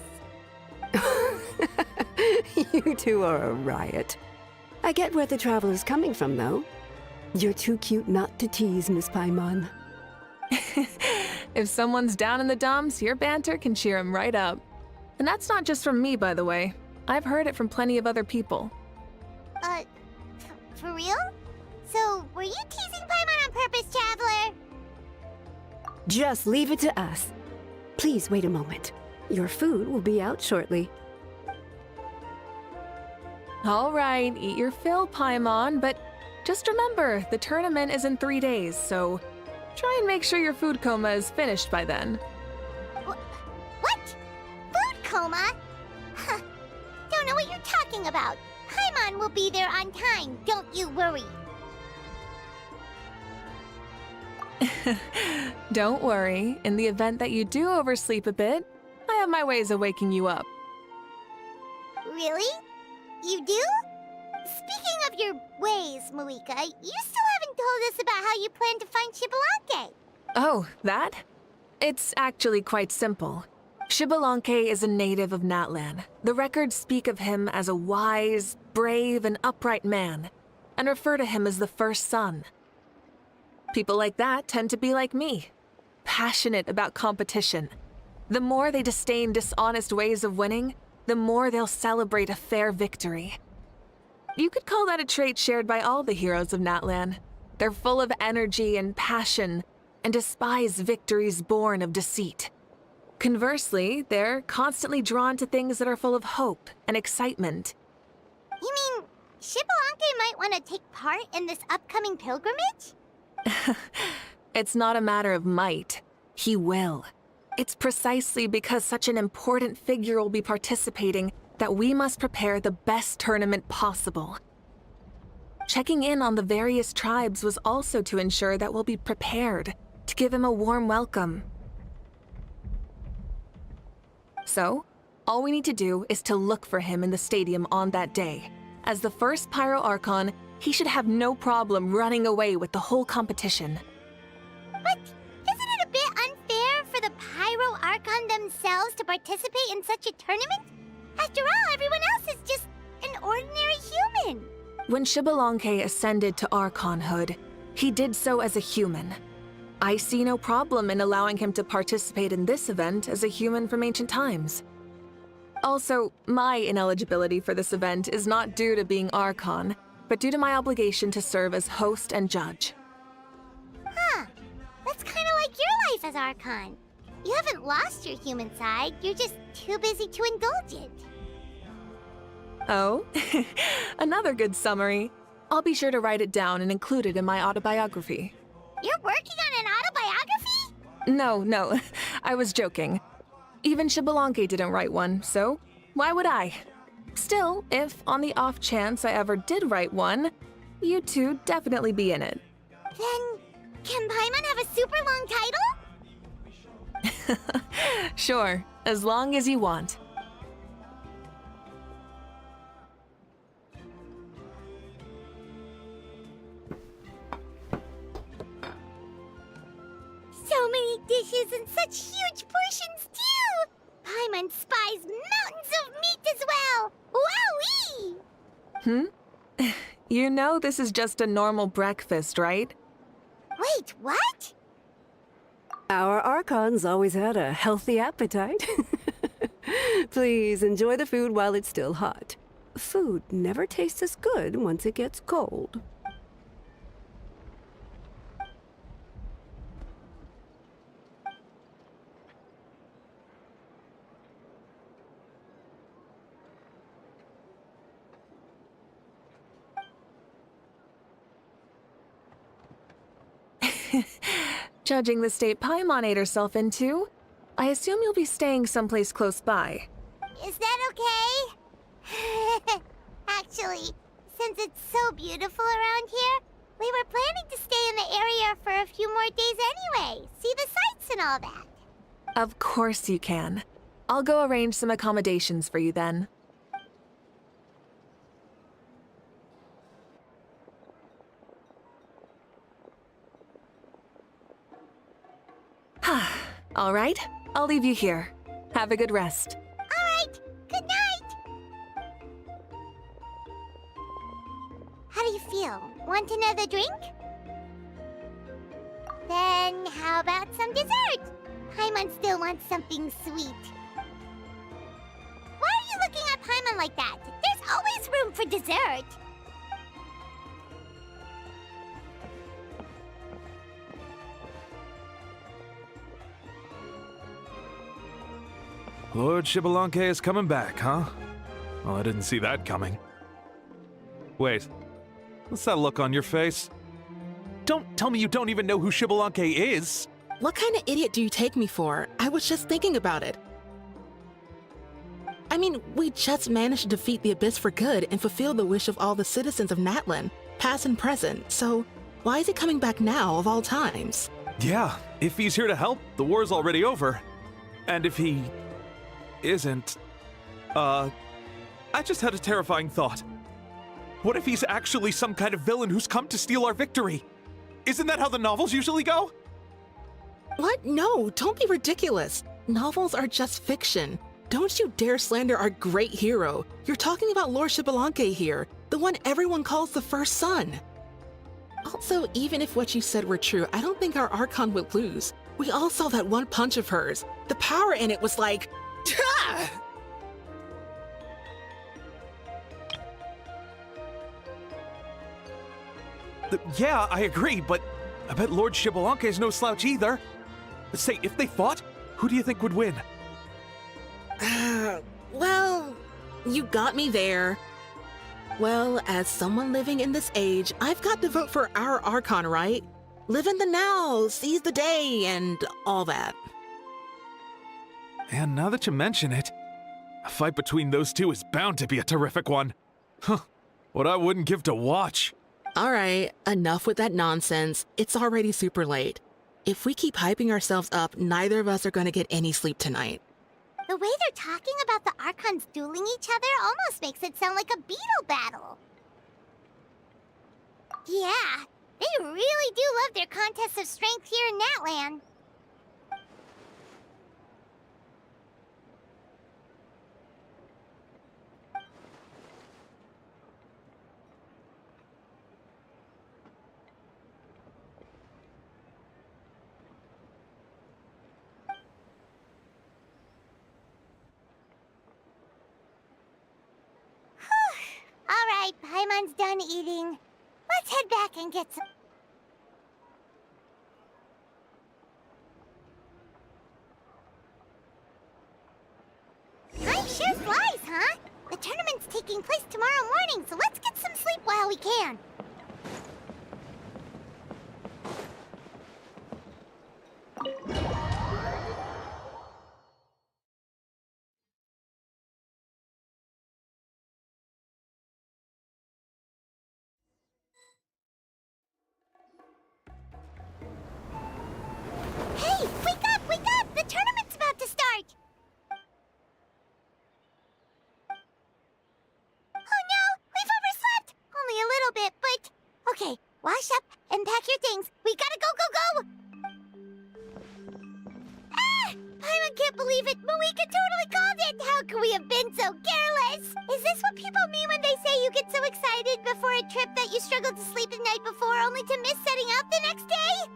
You two are a riot. I get where the Traveler's coming from, though. You're too cute not to tease, Miss Paimon. If someone's down in the dumps, your banter can cheer him right up. And that's not just from me, by the way. I've heard it from plenty of other people. For real? So, were you teasing Paimon on purpose, Traveler? Just leave it to us. Please wait a moment. Your food will be out shortly. All right, eat your fill, Paimon, but just remember, the tournament is in 3 days, so try and make sure your food coma is finished by then. What? Food coma? Huh. Don't know what you're talking about. Paimon will be there on time, don't you worry. Don't worry, in the event that you do oversleep a bit, I have my ways of waking you up. Really? You do? Speaking of your ways, Mavuika, you still haven't told us about how you plan to find Xbalanque. Oh, that? It's actually quite simple. Xbalanque is a native of Natlan. The records speak of him as a wise, brave, and upright man, and refer to him as the first son. People like that tend to be like me, passionate about competition. The more they disdain dishonest ways of winning, the more they'll celebrate a fair victory. You could call that a trait shared by all the heroes of Natlan. They're full of energy and passion, and despise victories born of deceit. Conversely, they're constantly drawn to things that are full of hope and excitement. You mean Xbalanque might want to take part in this upcoming pilgrimage? It's not a matter of might. He will. It's precisely because such an important figure will be participating that we must prepare the best tournament possible. Checking in on the various tribes was also to ensure that we'll be prepared to give him a warm welcome. So, all we need to do is to look for him in the stadium on that day. As the first Pyro Archon, he should have no problem running away with the whole competition. But isn't it a bit unfair for the Pyro Archon themselves to participate in such a tournament? After all, everyone else is just an ordinary human. When Xbalanque ascended to Archonhood, he did so as a human. I see no problem in allowing him to participate in this event as a human from ancient times. Also, my ineligibility for this event is not due to being Archon, but due to my obligation to serve as host and judge. Huh. That's kind of like your life as Archon. You haven't lost your human side, you're just too busy to indulge it. Oh, another good summary. I'll be sure to write it down and include it in my autobiography. You're working on an autobiography? No, I was joking. Even Xbalanque didn't write one, so why would I? Still, if on the off chance I ever did write one, you two definitely be in it. Then, can Paimon have a super long title? Sure, as long as you want. So many dishes and such huge portions, too! Paimon spies mountains of meat as well! Wowee! You know this is just a normal breakfast, right? Wait, what? Our Archons always had a healthy appetite. Please enjoy the food while it's still hot. Food never tastes as good once it gets cold. Judging the state Paimon ate herself into, I assume you'll be staying someplace close by. Is that okay? Actually, since it's so beautiful around here, we were planning to stay in the area for a few more days anyway. See the sights and all that. Of course you can. I'll go arrange some accommodations for you then. All right, I'll leave you here. Have a good rest. Alright, good night! How do you feel? Want another drink? Then how about some dessert? Paimon still wants something sweet. Why are you looking at Paimon like that? There's always room for dessert. Lord Xbalanque is coming back, huh? Well, I didn't see that coming. Wait, what's that look on your face? Don't tell me you don't even know who Xbalanque is! What kind of idiot do you take me for? I was just thinking about it. I mean, we just managed to defeat the Abyss for good and fulfill the wish of all the citizens of Natlan, past and present, so why is he coming back now of all times? Yeah, if he's here to help, the war's already over. And if he isn't, I just had a terrifying thought. What if he's actually some kind of villain who's come to steal our victory? Isn't that how the novels usually go? What? No, don't be ridiculous. Novels are just fiction. Don't you dare slander our great hero. You're talking about Lord Xbalanque here, the one everyone calls the first son. Also, even if what you said were true, I don't think our Archon would lose. We all saw that one punch of hers. The power in it was like, "Tah!" Yeah, I agree, but I bet Lord Xbalanque is no slouch either. Say, if they fought, who do you think would win? Well, you got me there. Well, as someone living in this age, I've got to vote for our Archon, right? Live in the now, seize the day, and all that. And now that you mention it, a fight between those two is bound to be a terrific one. Huh, what I wouldn't give to watch. All right, enough with that nonsense. It's already super late. If we keep hyping ourselves up, neither of us are going to get any sleep tonight. The way they're talking about the Archons dueling each other almost makes it sound like a beetle battle. Yeah, they really do love their contests of strength here in Natlan. Alright, Paimon's done eating. Let's head back and get some... Time sure flies, huh? The tournament's taking place tomorrow morning, so let's get some sleep while we can. Hey, wake up, wake up! The tournament's about to start! Oh no, we've overslept! Only a little bit, but... Okay, wash up and pack your things. We gotta go, go, go! Ah! Paimon can't believe it! Mavuika totally called it! How could we have been so careless? Is this what people mean when they say you get so excited before a trip that you struggled to sleep the night before only to miss setting out the next day?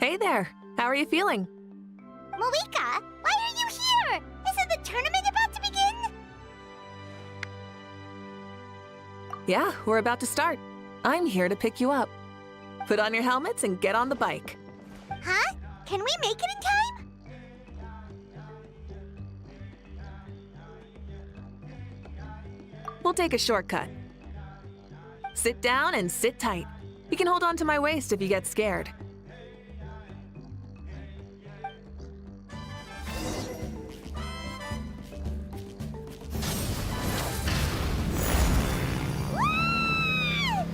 Hey there, how are you feeling? Mavuika, why are you here? Isn't the tournament about to begin? Yeah, we're about to start. I'm here to pick you up. Put on your helmets and get on the bike. Huh? Can we make it in time? We'll take a shortcut. Sit down and sit tight. You can hold on to my waist if you get scared.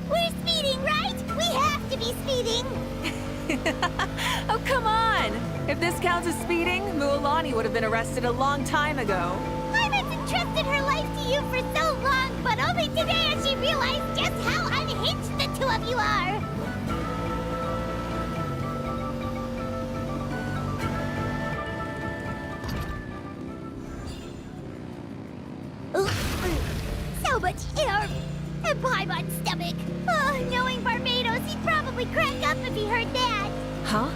We're speeding, right? We have to be speeding! Oh, come on! If this counts as speeding, Mualani would have been arrested a long time ago. Paimon's entrusted her life to you for so long, but only today has she realized just how unhinged the two of you are! And Paimon's stomach. Oh, knowing Barbados, he'd probably crack up if he heard that. Huh?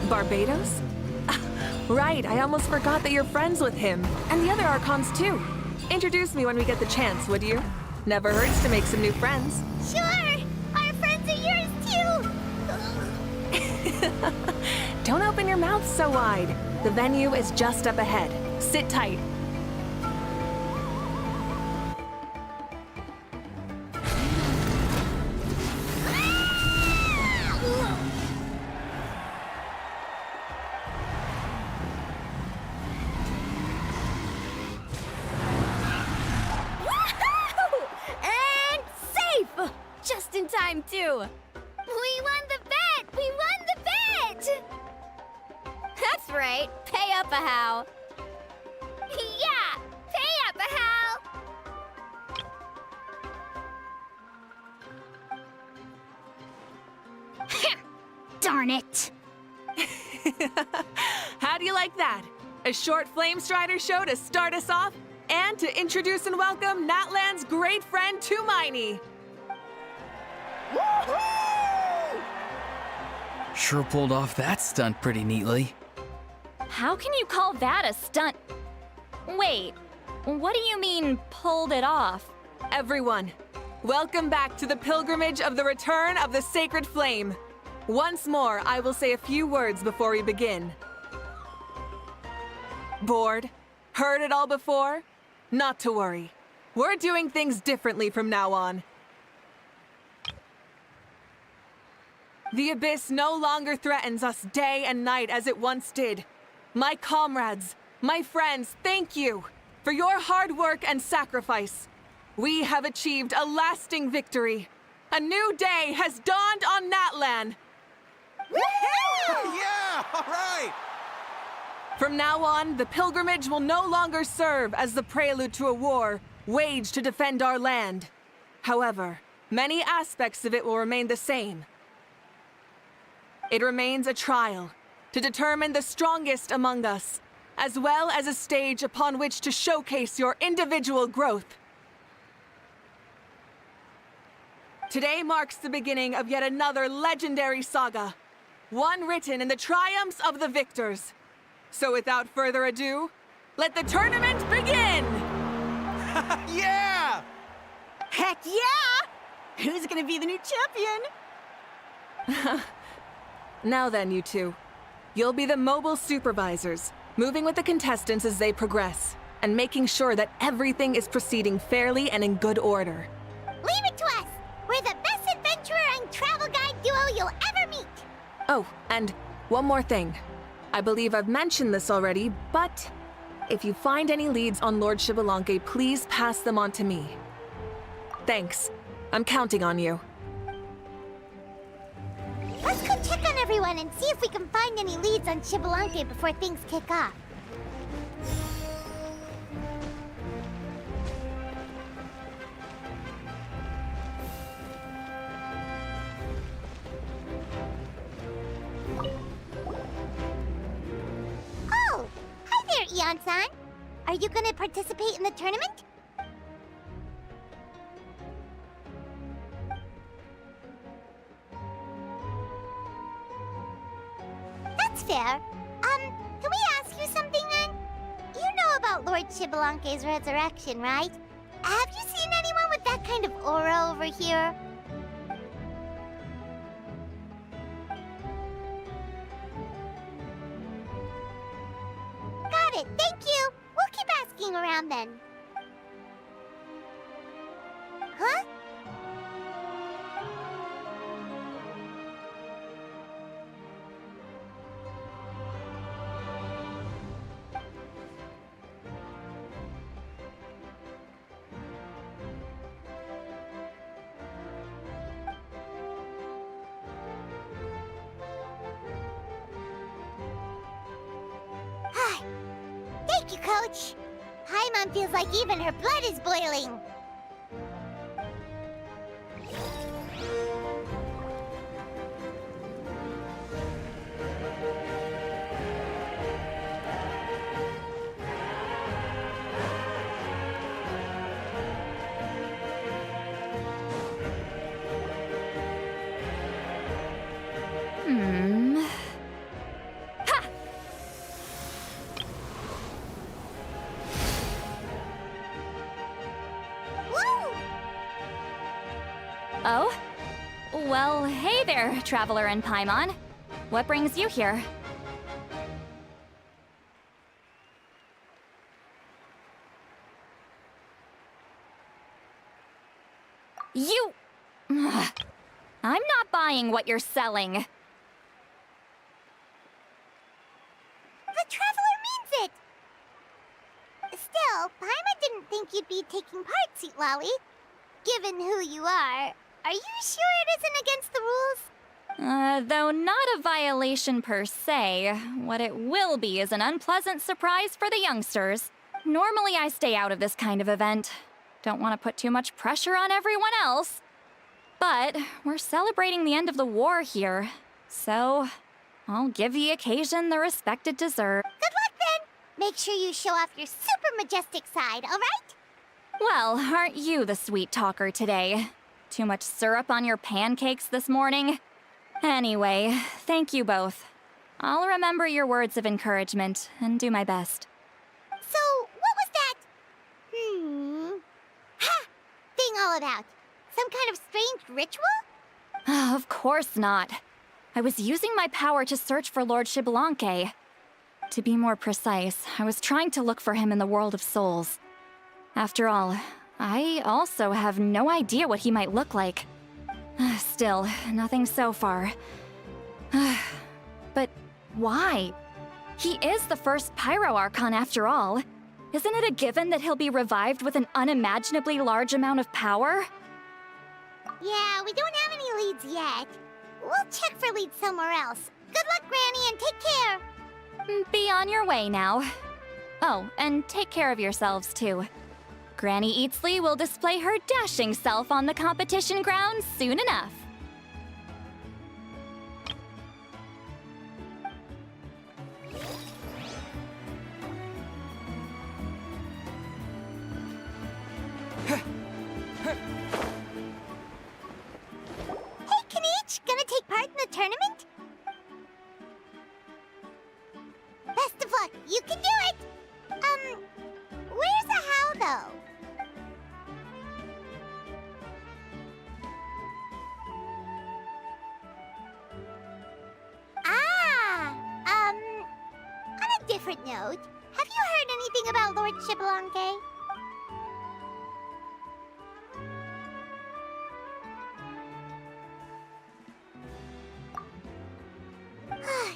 Barbados? Right, I almost forgot that you're friends with him. And the other Archons, too. Introduce me when we get the chance, would you? Never hurts to make some new friends. Sure! Our friends are yours, too! Don't open your mouth so wide. The venue is just up ahead. Sit tight. And safe! Just in time, too. We won the bet! We won the bet! That's right. Pay up a how. Yeah! Pay up a how! Darn it! How do you like that? A short Flame Strider show to start us off, and to introduce and welcome Natlan's great friend Tumaini. Sure pulled off that stunt pretty neatly. How can you call that a stunt? Wait, what do you mean, pulled it off? Everyone, welcome back to the pilgrimage of the return of the sacred flame. Once more, I will say a few words before we begin. Bored? Heard it all before? Not to worry. We're doing things differently from now on. The abyss no longer threatens us day and night as it once did. My comrades, my friends, thank you for your hard work and sacrifice. We have achieved a lasting victory. A new day has dawned on Natlan. Yeah! All right! From now on, the pilgrimage will no longer serve as the prelude to a war waged to defend our land. However, many aspects of it will remain the same. It remains a trial to determine the strongest among us, as well as a stage upon which to showcase your individual growth. Today marks the beginning of yet another legendary saga, one written in the triumphs of the victors. So without further ado, let the tournament begin! Yeah! Heck yeah! Who's gonna be the new champion? Now then, you two. You'll be the mobile supervisors, moving with the contestants as they progress, and making sure that everything is proceeding fairly and in good order. Leave it to us! We're the best adventurer and travel guide duo you'll ever meet! Oh, and one more thing. I believe I've mentioned this already, but if you find any leads on Lord Xbalanque, please pass them on to me. Thanks. I'm counting on you. Let's go check on everyone and see if we can find any leads on Xbalanque before things kick off. Oh! Hi there, Eon-san! Are you gonna participate in the tournament? That's fair. Can we ask you something then? You know about Lord Xbalanque's resurrection, right? Have you seen anyone with that kind of aura over here? Got it, thank you! We'll keep asking around then. Huh? Thank you, Coach. Paimon feels like even her blood is boiling. Oh? Well, hey there, Traveler and Paimon. What brings you here? You... I'm not buying what you're selling. The Traveler means it! Still, Paimon didn't think you'd be taking part, Sweet Lolly. Given who you are you sure it isn't against the rules? Though not a violation per se, what it will be is an unpleasant surprise for the youngsters. Normally I stay out of this kind of event. Don't want to put too much pressure on everyone else. But we're celebrating the end of the war here, so I'll give the occasion the respect it deserves. Good luck then! Make sure you show off your super majestic side, alright? Well, aren't you the sweet talker today? Too much syrup on your pancakes this morning? Anyway, thank you both. I'll remember your words of encouragement and do my best. So, what was that? Ha! Thing all about? Some kind of strange ritual? Of course not. I was using my power to search for Lord Xbalanque. To be more precise, I was trying to look for him in the world of souls. After all, I also have no idea what he might look like. Still, nothing so far. But why? He is the first Pyro Archon after all. Isn't it a given that he'll be revived with an unimaginably large amount of power? Yeah, we don't have any leads yet. We'll check for leads somewhere else. Good luck, Granny, and take care! Be on your way now. Oh, and take care of yourselves too. Granny Eatsley will display her dashing self on the competition grounds soon enough. Hey, Kanich! Gonna take part in the tournament? Best of luck! You can do it! Where's the how, though? On a different note, have you heard anything about Lord Xbalanque?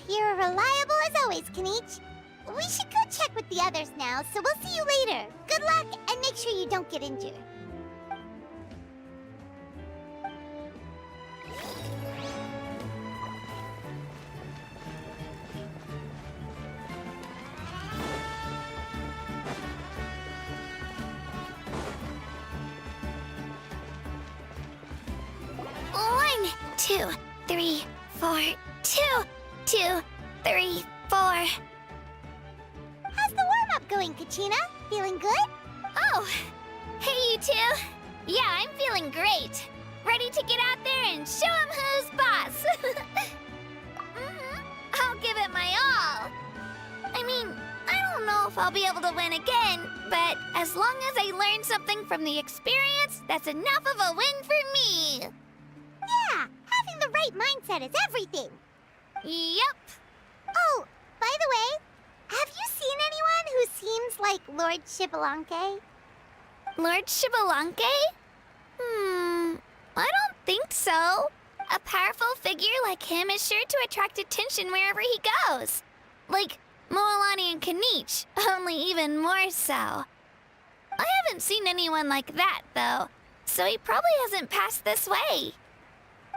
You're reliable as always, Kanich. We should go check with the others now, so we'll see you later. Good luck, and make sure you don't get injured. One, 2, 3, 4, 2, 2, 3, 4. How's the warm-up going, Kachina? Feeling good? Oh, hey you two. Yeah, I'm feeling great. Ready to get out there and show 'em who's boss. I'll give it my all. I mean, I don't know if I'll be able to win again, but as long as I learn something from the experience, that's enough of a win for me. Yeah, having the right mindset is everything. Yep. Oh, by the way, have you seen anyone who seems like Lord Xbalanque? Lord Xbalanque? I don't think so. A powerful figure like him is sure to attract attention wherever he goes. Like Moalani and Kanich, only even more so. I haven't seen anyone like that, though, so he probably hasn't passed this way.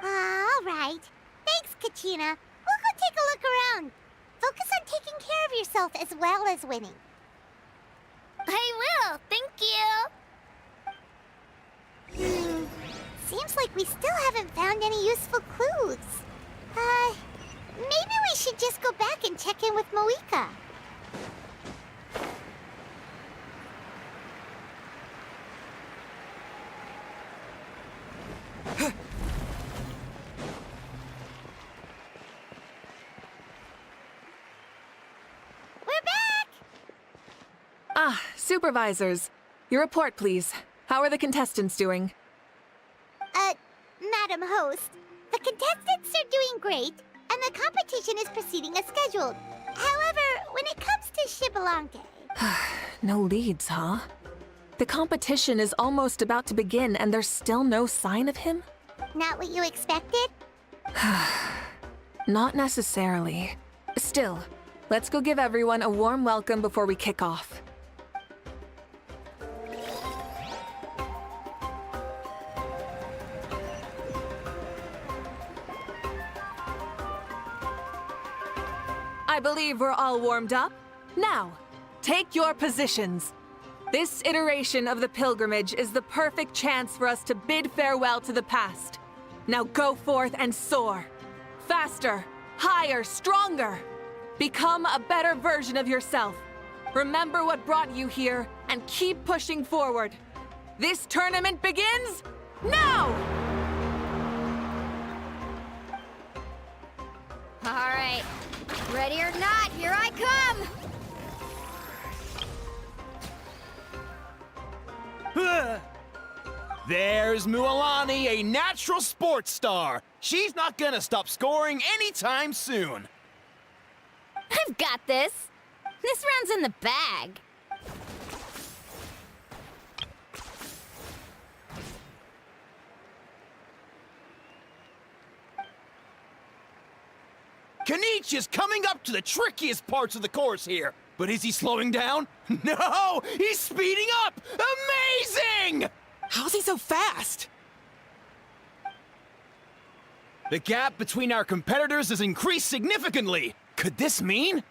All right. Thanks, Kachina. We'll go take a look around. Focus on taking care of yourself as well as winning. I will, thank you. Seems like we still haven't found any useful clues. Maybe we should just go back and check in with Mavuika. Ah, supervisors. Your report, please. How are the contestants doing? host. The contestants are doing great, and the competition is proceeding as scheduled. However, when it comes to Xbalanque... No leads, huh? The competition is almost about to begin and there's still no sign of him? Not what you expected? Not necessarily. Still, let's go give everyone a warm welcome before we kick off. I believe we're all warmed up. Now, take your positions. This iteration of the pilgrimage is the perfect chance for us to bid farewell to the past. Now go forth and soar. Faster, higher, stronger. Become a better version of yourself. Remember what brought you here and keep pushing forward. This tournament begins now! All right. Ready or not, here I come! There's Mualani, a natural sports star. She's not gonna stop scoring anytime soon. I've got this. This round's in the bag. Kenichi is coming up to the trickiest parts of the course here. But is he slowing down? No! He's speeding up! Amazing! How's he so fast? The gap between our competitors has increased significantly. Could this mean?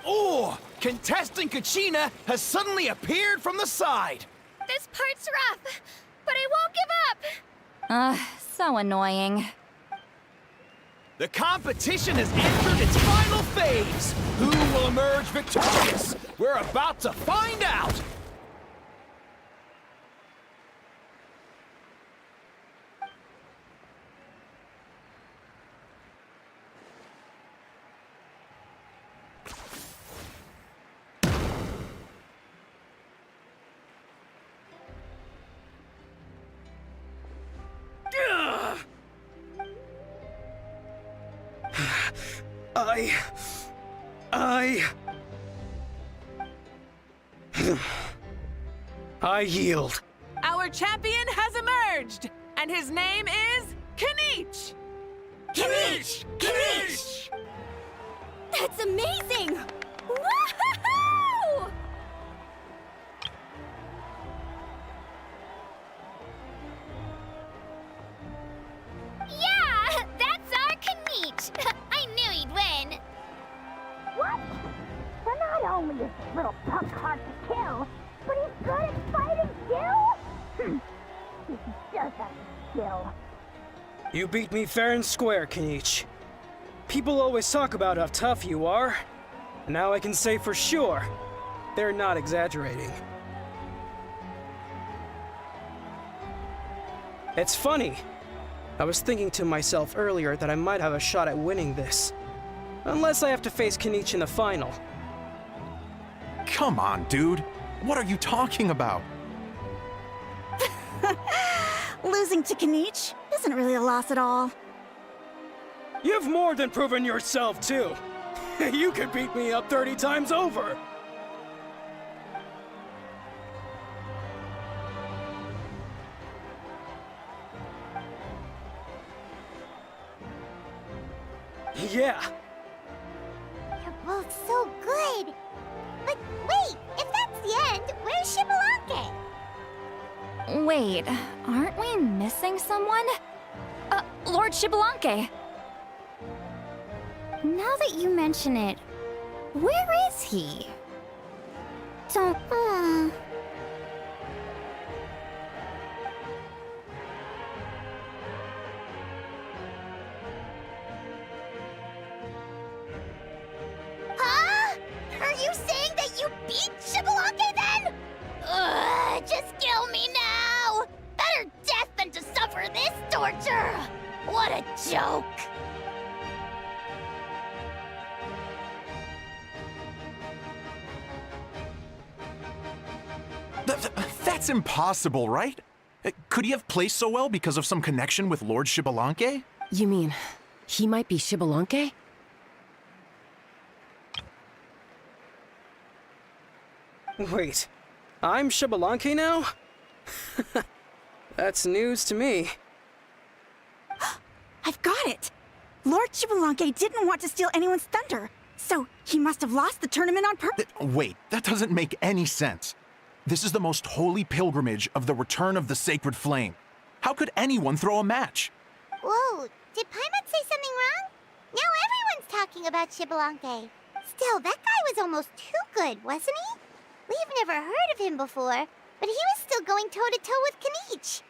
Oh! Contestant Kachina has suddenly appeared from the side. This part's rough, but I won't give up. So annoying. The competition has entered its final phase. Who will emerge victorious? We're about to find out. I yield. Our champion has emerged, and his name is Kenichi! Kenichi! Kenichi! That's amazing! Woohoo! Yeah, that's our Kenichi. I knew he'd win. What? So not only is this little punk hard to kill, but he's good at fighting too? He does have the skill. You beat me fair and square, Kenichi. People always talk about how tough you are. Now I can say for sure, they're not exaggerating. It's funny. I was thinking to myself earlier that I might have a shot at winning this. Unless I have to face Kenichi in the final. Come on, dude. What are you talking about? Losing to Kenichi isn't really a loss at all. You've more than proven yourself, too. You could beat me up 30 times over. Yeah. You're both so good. But wait, if that's the end, where's Xbalanque? Wait, aren't we missing someone? Lord Xbalanque. Now that you mention it, where is he? Don't... Huh? Are you saying that you beat Xbalanque then? Ugh, just kill me now! Better death than to suffer this torture! What a joke! That's impossible, right? Could he have placed so well because of some connection with Lord Xbalanque? You mean, he might be Xbalanque? Wait, I'm Xbalanque now? That's news to me. I've got it! Lord Xbalanque didn't want to steal anyone's thunder, so he must have lost the tournament on purpose. Wait, that doesn't make any sense. This is the most holy pilgrimage of the return of the sacred flame. How could anyone throw a match? Whoa, did Paimon say something wrong? Now everyone's talking about Xbalanque. Still, that guy was almost too good, wasn't he? We've never heard of him before, but he was still going toe-to-toe with Kaniche.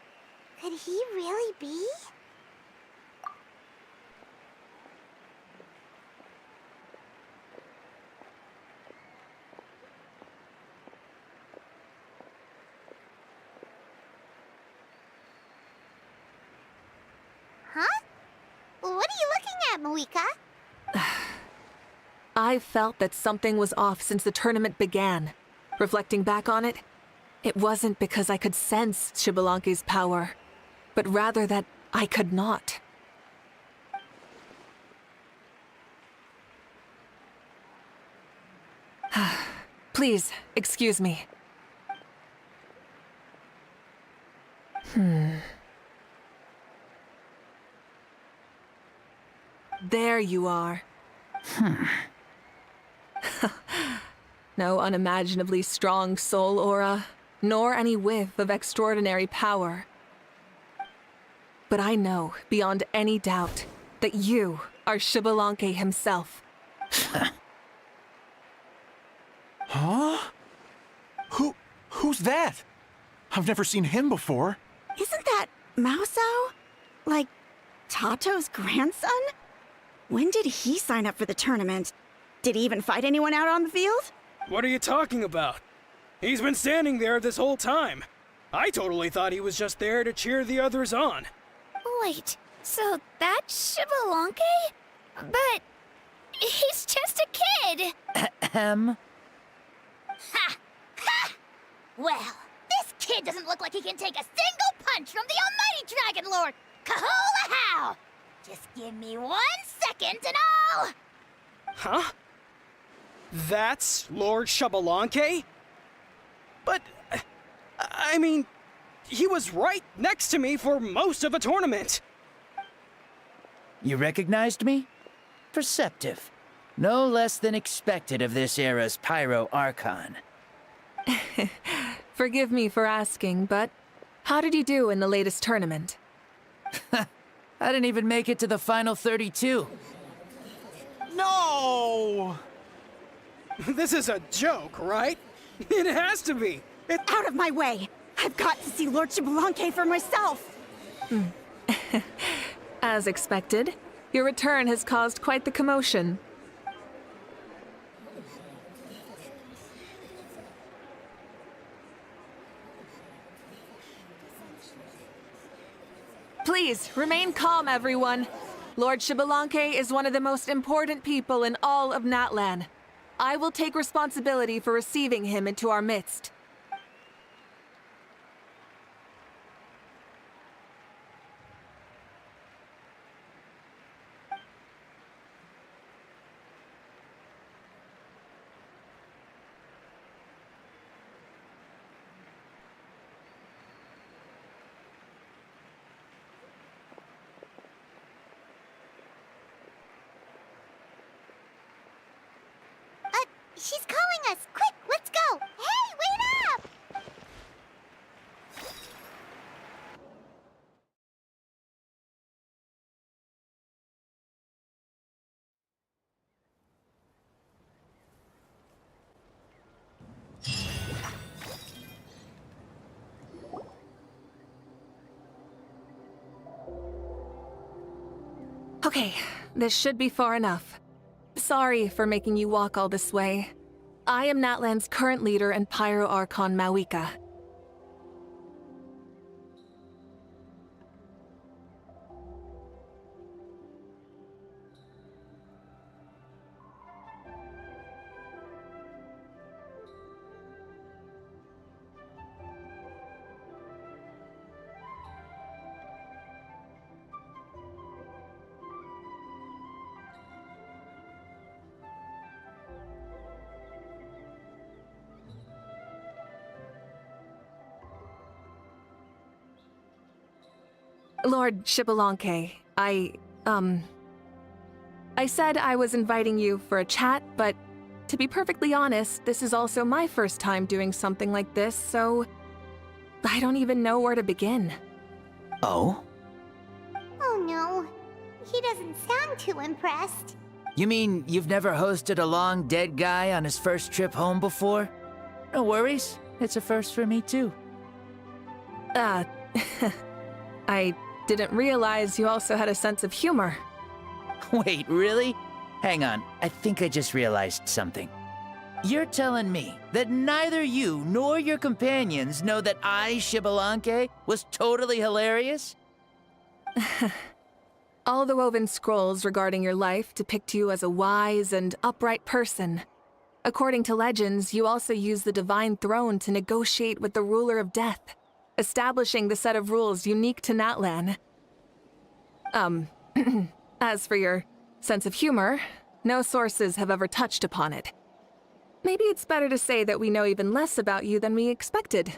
Could he really be? Huh? What are you looking at, Mavuika? I've felt that something was off since the tournament began. Reflecting back on it, it wasn't because I could sense Xbalanque's power, but rather that I could not. Please, excuse me. There you are. No unimaginably strong soul aura, nor any whiff of extraordinary power. But I know, beyond any doubt, that you are Xbalanque himself. Huh? Who's that? I've never seen him before. Isn't that Mausao? Like, Tato's grandson? When did he sign up for the tournament? Did he even fight anyone out on the field? What are you talking about? He's been standing there this whole time. I totally thought he was just there to cheer the others on. Wait, so that's Xbalanque? But he's just a kid. Ha! Ha! Well, this kid doesn't look like he can take a single punch from the almighty Dragon Lord! Kahola how! Just give me 1 second and I'll... Huh? That's Lord Xbalanque? But, I mean, he was right next to me for most of a tournament. You recognized me? Perceptive. No less than expected of this era's Pyro Archon. Forgive me for asking, but how did you do in the latest tournament? I didn't even make it to the final 32. No! This is a joke, right? It has to be. Out of my way! I've got to see Lord Xbalanque for myself! As expected, your return has caused quite the commotion. Please, remain calm, everyone. Lord Xbalanque is one of the most important people in all of Natlan. I will take responsibility for receiving him into our midst. She's calling us! Quick, let's go! Hey, wait up! Okay, this should be far enough. Sorry for making you walk all this way. I am Natlan's current leader and Pyro Archon Mavuika. Lord Shibalanke, I said I was inviting you for a chat, but to be perfectly honest, this is also my first time doing something like this, so I don't even know where to begin. Oh? Oh no, he doesn't sound too impressed. You mean you've never hosted a long dead guy on his first trip home before? No worries, it's a first for me too. I didn't realize you also had a sense of humor. Wait, really? Hang on, I think I just realized something. You're telling me that neither you nor your companions know that I, Shibalanke, was totally hilarious? All the woven scrolls regarding your life depict you as a wise and upright person. According to legends, you also use the divine throne to negotiate with the ruler of death, establishing the set of rules unique to Natlan. As for your sense of humor, no sources have ever touched upon it. Maybe it's better to say that we know even less about you than we expected.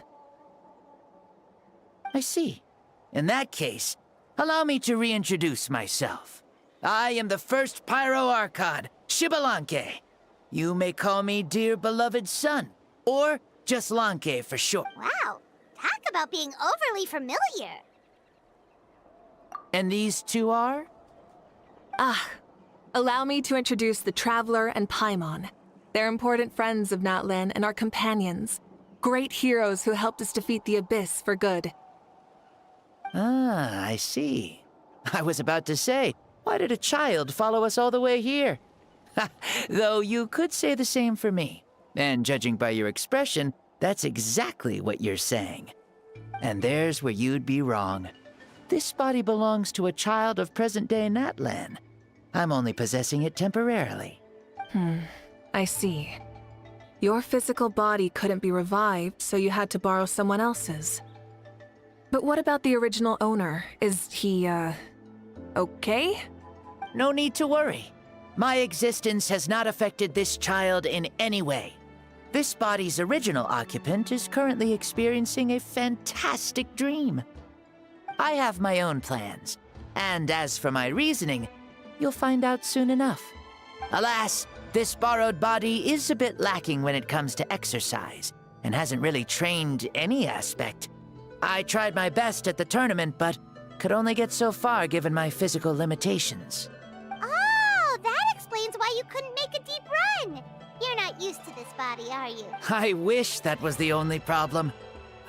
I see. In that case, allow me to reintroduce myself. I am the first Pyro Archon, Shibalanke. You may call me dear beloved son, or just Lanke for short. Wow, talk about being overly familiar. And these two are? Allow me to introduce the Traveler and Paimon. They're important friends of Natlan and our companions. Great heroes who helped us defeat the Abyss for good. Ah, I see. I was about to say, why did a child follow us all the way here? Though you could say the same for me. And judging by your expression, that's exactly what you're saying. And there's where you'd be wrong. This body belongs to a child of present-day Natlan. I'm only possessing it temporarily. I see. Your physical body couldn't be revived, so you had to borrow someone else's. But what about the original owner? Is he, okay? No need to worry. My existence has not affected this child in any way. This body's original occupant is currently experiencing a fantastic dream. I have my own plans, and as for my reasoning, you'll find out soon enough. Alas, this borrowed body is a bit lacking when it comes to exercise, and hasn't really trained any aspect. I tried my best at the tournament, but could only get so far given my physical limitations. Oh, that explains why you couldn't make a deep run. You're not used to this body, are you? I wish that was the only problem.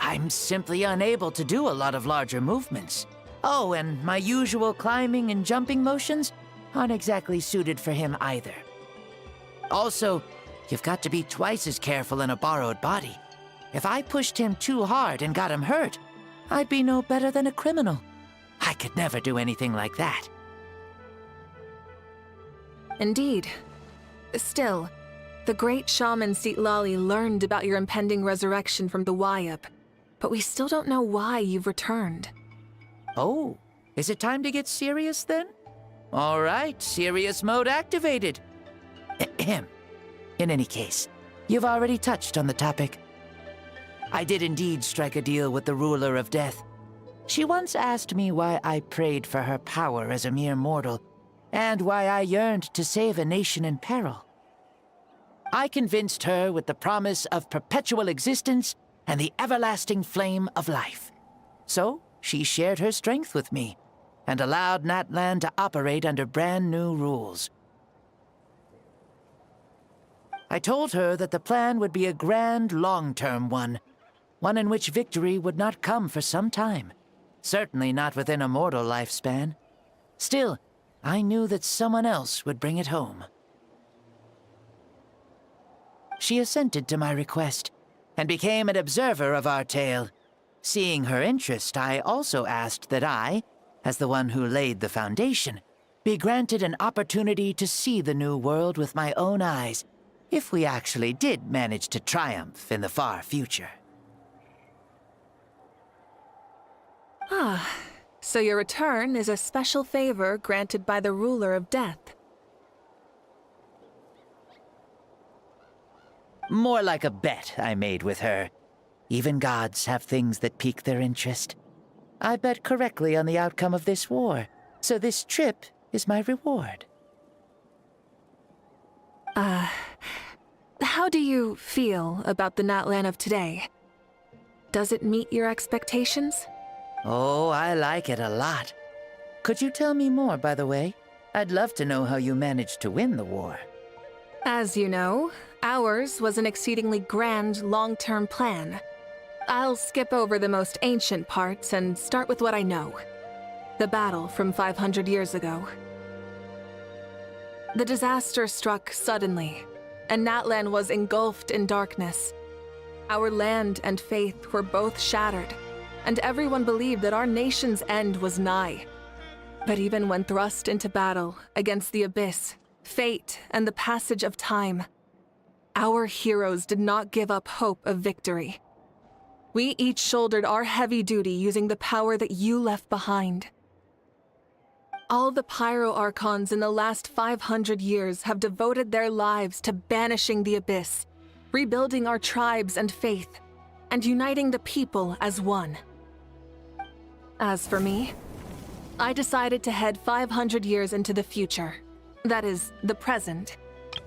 I'm simply unable to do a lot of larger movements. Oh, and my usual climbing and jumping motions aren't exactly suited for him either. Also, you've got to be twice as careful in a borrowed body. If I pushed him too hard and got him hurt, I'd be no better than a criminal. I could never do anything like that. Indeed. Still, the great shaman Lali learned about your impending resurrection from the Wayup, but we still don't know why you've returned. Oh, is it time to get serious then? All right, serious mode activated. Ahem. In any case, you've already touched on the topic. I did indeed strike a deal with the ruler of death. She once asked me why I prayed for her power as a mere mortal, and why I yearned to save a nation in peril. I convinced her with the promise of perpetual existence and the everlasting flame of life. So, she shared her strength with me, and allowed Natlan to operate under brand new rules. I told her that the plan would be a grand, long-term one in which victory would not come for some time. Certainly not within a mortal lifespan. Still, I knew that someone else would bring it home. She assented to my request, and became an observer of our tale. Seeing her interest, I also asked that I, as the one who laid the foundation, be granted an opportunity to see the new world with my own eyes, if we actually did manage to triumph in the far future. So your return is a special favor granted by the ruler of death. More like a bet I made with her. Even gods have things that pique their interest. I bet correctly on the outcome of this war, so this trip is my reward. How do you feel about the Natlan of today? Does it meet your expectations? Oh, I like it a lot. Could you tell me more, by the way? I'd love to know how you managed to win the war. As you know, ours was an exceedingly grand, long-term plan. I'll skip over the most ancient parts and start with what I know. The battle from 500 years ago. The disaster struck suddenly, and Natlan was engulfed in darkness. Our land and faith were both shattered, and everyone believed that our nation's end was nigh. But even when thrust into battle against the abyss, fate, and the passage of time, our heroes did not give up hope of victory. We each shouldered our heavy duty using the power that you left behind. All the Pyro Archons in the last 500 years have devoted their lives to banishing the abyss, rebuilding our tribes and faith, and uniting the people as one. As for me, I decided to head 500 years into the future, that is, the present,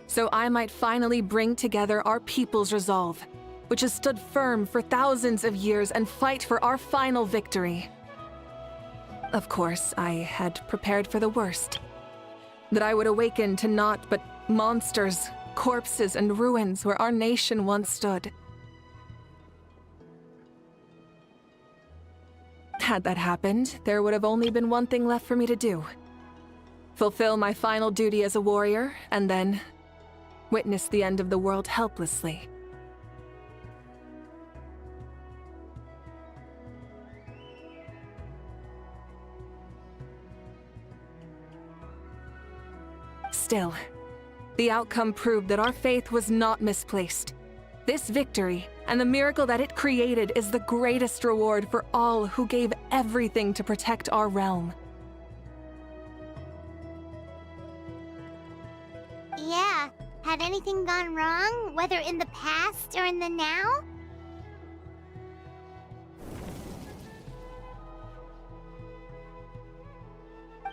so I might finally bring together our people's resolve, which has stood firm for thousands of years, and fight for our final victory. Of course, I had prepared for the worst. That I would awaken to naught but monsters, corpses, and ruins where our nation once stood. Had that happened, there would have only been one thing left for me to do. Fulfill my final duty as a warrior, and then witness the end of the world helplessly. Still, the outcome proved that our faith was not misplaced. This victory, and the miracle that it created, is the greatest reward for all who gave everything to protect our realm. Yeah, had anything gone wrong, whether in the past or in the now?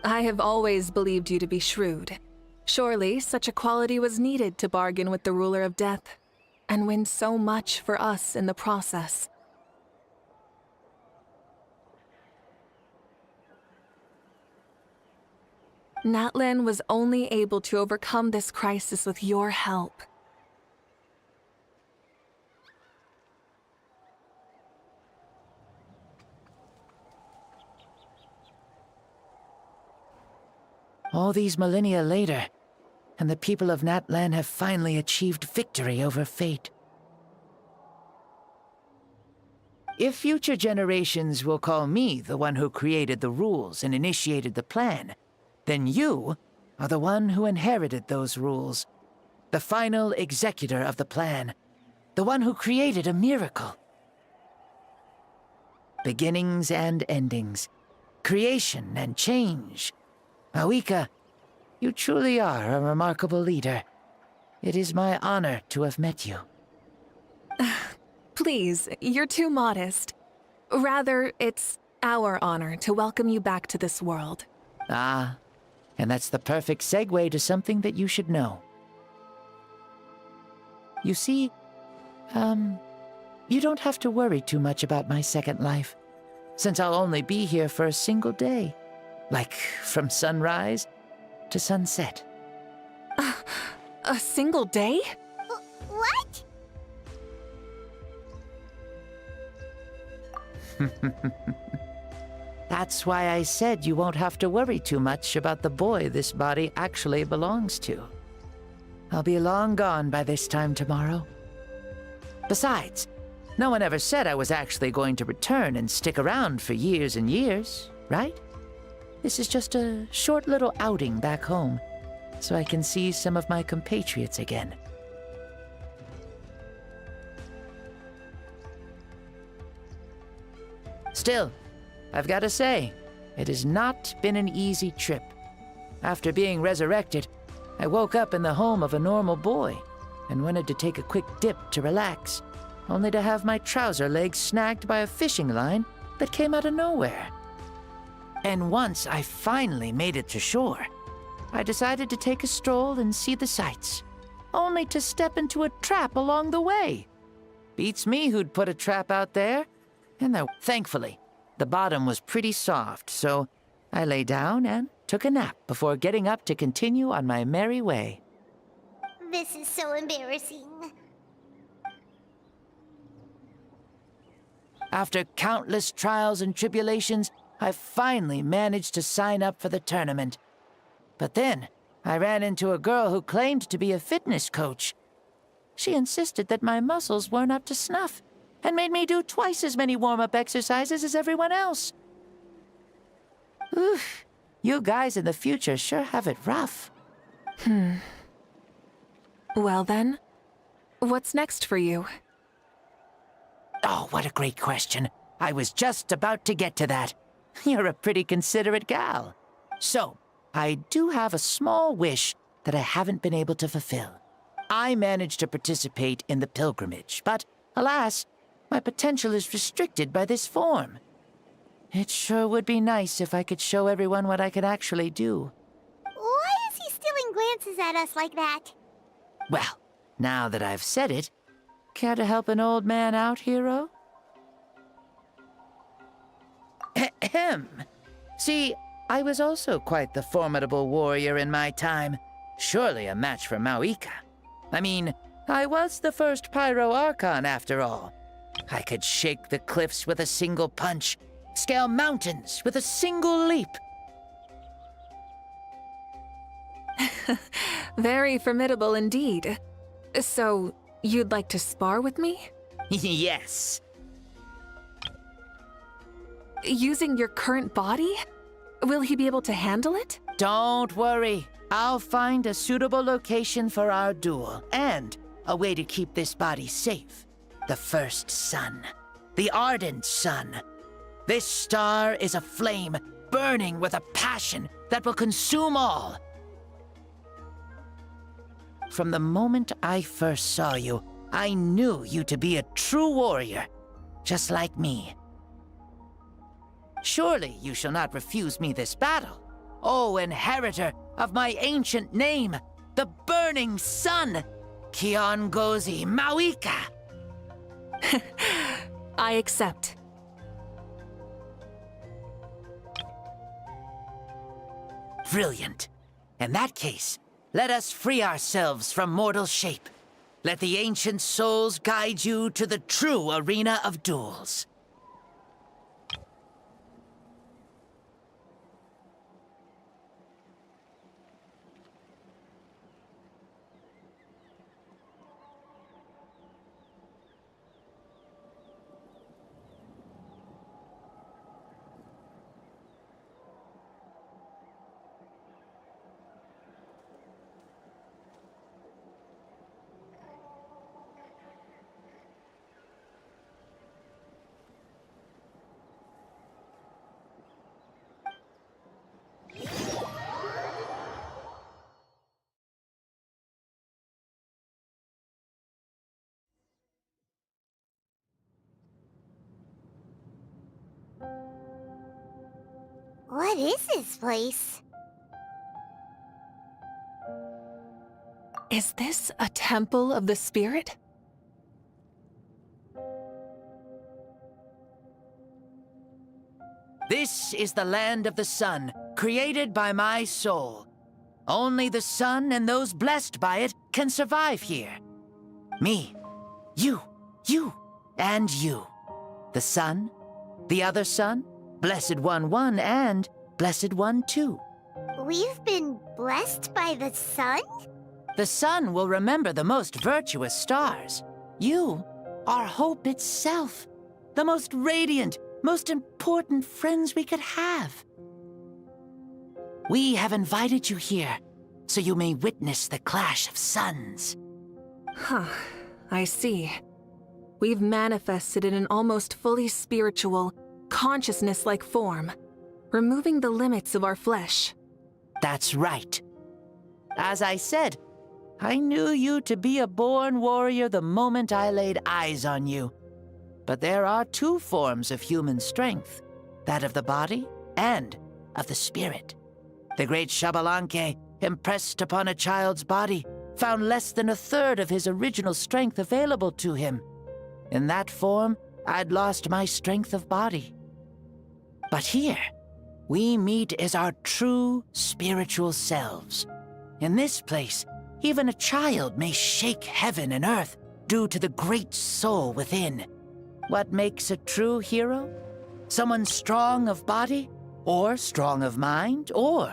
I have always believed you to be shrewd. Surely, such a quality was needed to bargain with the ruler of death, and win so much for us in the process. Natlan was only able to overcome this crisis with your help. All these millennia later, and the people of Natlan have finally achieved victory over fate. If future generations will call me the one who created the rules and initiated the plan, then you are the one who inherited those rules. The final executor of the plan. The one who created a miracle. Beginnings and endings. Creation and change. Mavuika, you truly are a remarkable leader. It is my honor to have met you. Please, you're too modest. Rather, it's our honor to welcome you back to this world. Ah, and that's the perfect segue to something that you should know. You see, you don't have to worry too much about my second life, since I'll only be here for a single day. Like, from sunrise to sunset. A single day? What? That's why I said you won't have to worry too much about the boy this body actually belongs to. I'll be long gone by this time tomorrow. Besides, no one ever said I was actually going to return and stick around for years and years, right? This is just a short little outing back home, so I can see some of my compatriots again. Still, I've got to say, it has not been an easy trip. After being resurrected, I woke up in the home of a normal boy and wanted to take a quick dip to relax, only to have my trouser legs snagged by a fishing line that came out of nowhere. And once I finally made it to shore, I decided to take a stroll and see the sights, only to step into a trap along the way. Beats me who'd put a trap out there. And thankfully, the bottom was pretty soft, so I lay down and took a nap before getting up to continue on my merry way. This is so embarrassing. After countless trials and tribulations, I finally managed to sign up for the tournament. But then, I ran into a girl who claimed to be a fitness coach. She insisted that my muscles weren't up to snuff, and made me do twice as many warm-up exercises as everyone else. Oof, you guys in the future sure have it rough. Well then, what's next for you? Oh, what a great question. I was just about to get to that. You're a pretty considerate gal. So, I do have a small wish that I haven't been able to fulfill. I managed to participate in the pilgrimage, but alas, my potential is restricted by this form. It sure would be nice if I could show everyone what I could actually do. Why is he stealing glances at us like that? Well, now that I've said it, care to help an old man out, hero? Ahem. See, I was also quite the formidable warrior in my time. Surely a match for Mavuika. I mean, I was the first Pyro Archon after all. I could shake the cliffs with a single punch, scale mountains with a single leap. Very formidable indeed. So, you'd like to spar with me? Yes. Using your current body? Will he be able to handle it? Don't worry. I'll find a suitable location for our duel, and a way to keep this body safe. The first sun. The ardent sun. This star is a flame, burning with a passion that will consume all. From the moment I first saw you, I knew you to be a true warrior, just like me. Surely you shall not refuse me this battle, O inheritor of my ancient name, the Burning Sun, Kiongozi Mavuika. I accept. Brilliant. In that case, let us free ourselves from mortal shape. Let the ancient souls guide you to the true arena of duels. What is this place? Is this a temple of the spirit? This is the land of the sun, created by my soul. Only the sun and those blessed by it can survive here. Me, you, and you. The sun, the other sun, Blessed One 1, and Blessed One 2. We've been blessed by the sun? The sun will remember the most virtuous stars. You are hope itself, the most radiant, most important friends we could have. We have invited you here, so you may witness the clash of suns. Huh, I see. We've manifested in an almost fully spiritual, consciousness-like form, removing the limits of our flesh. That's right. As I said, I knew you to be a born warrior the moment I laid eyes on you. But there are two forms of human strength, that of the body and of the spirit. The great Xbalanque, impressed upon a child's body, found less than a third of his original strength available to him. In that form, I'd lost my strength of body. But here, we meet as our true spiritual selves. In this place, even a child may shake heaven and earth due to the great soul within. What makes a true hero? Someone strong of body, or strong of mind, or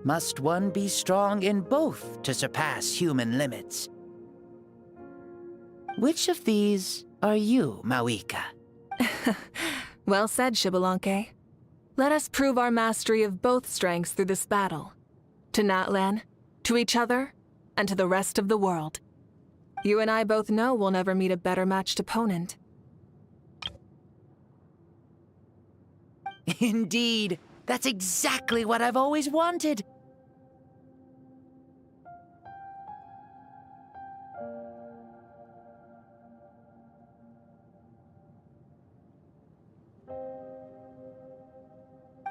must one be strong in both to surpass human limits? Which of these are you, Mavuika? Well said, Xbalanque. Let us prove our mastery of both strengths through this battle. To Natlan, to each other, and to the rest of the world. You and I both know we'll never meet a better matched opponent. Indeed, that's exactly what I've always wanted.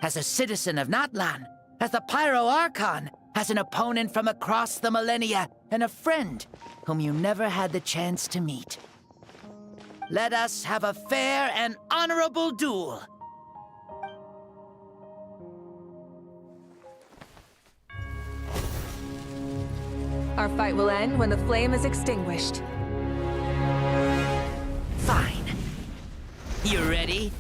As a citizen of Natlan, as the Pyro Archon, as an opponent from across the millennia, and a friend whom you never had the chance to meet. Let us have a fair and honorable duel. Our fight will end when the flame is extinguished. Fine. You ready?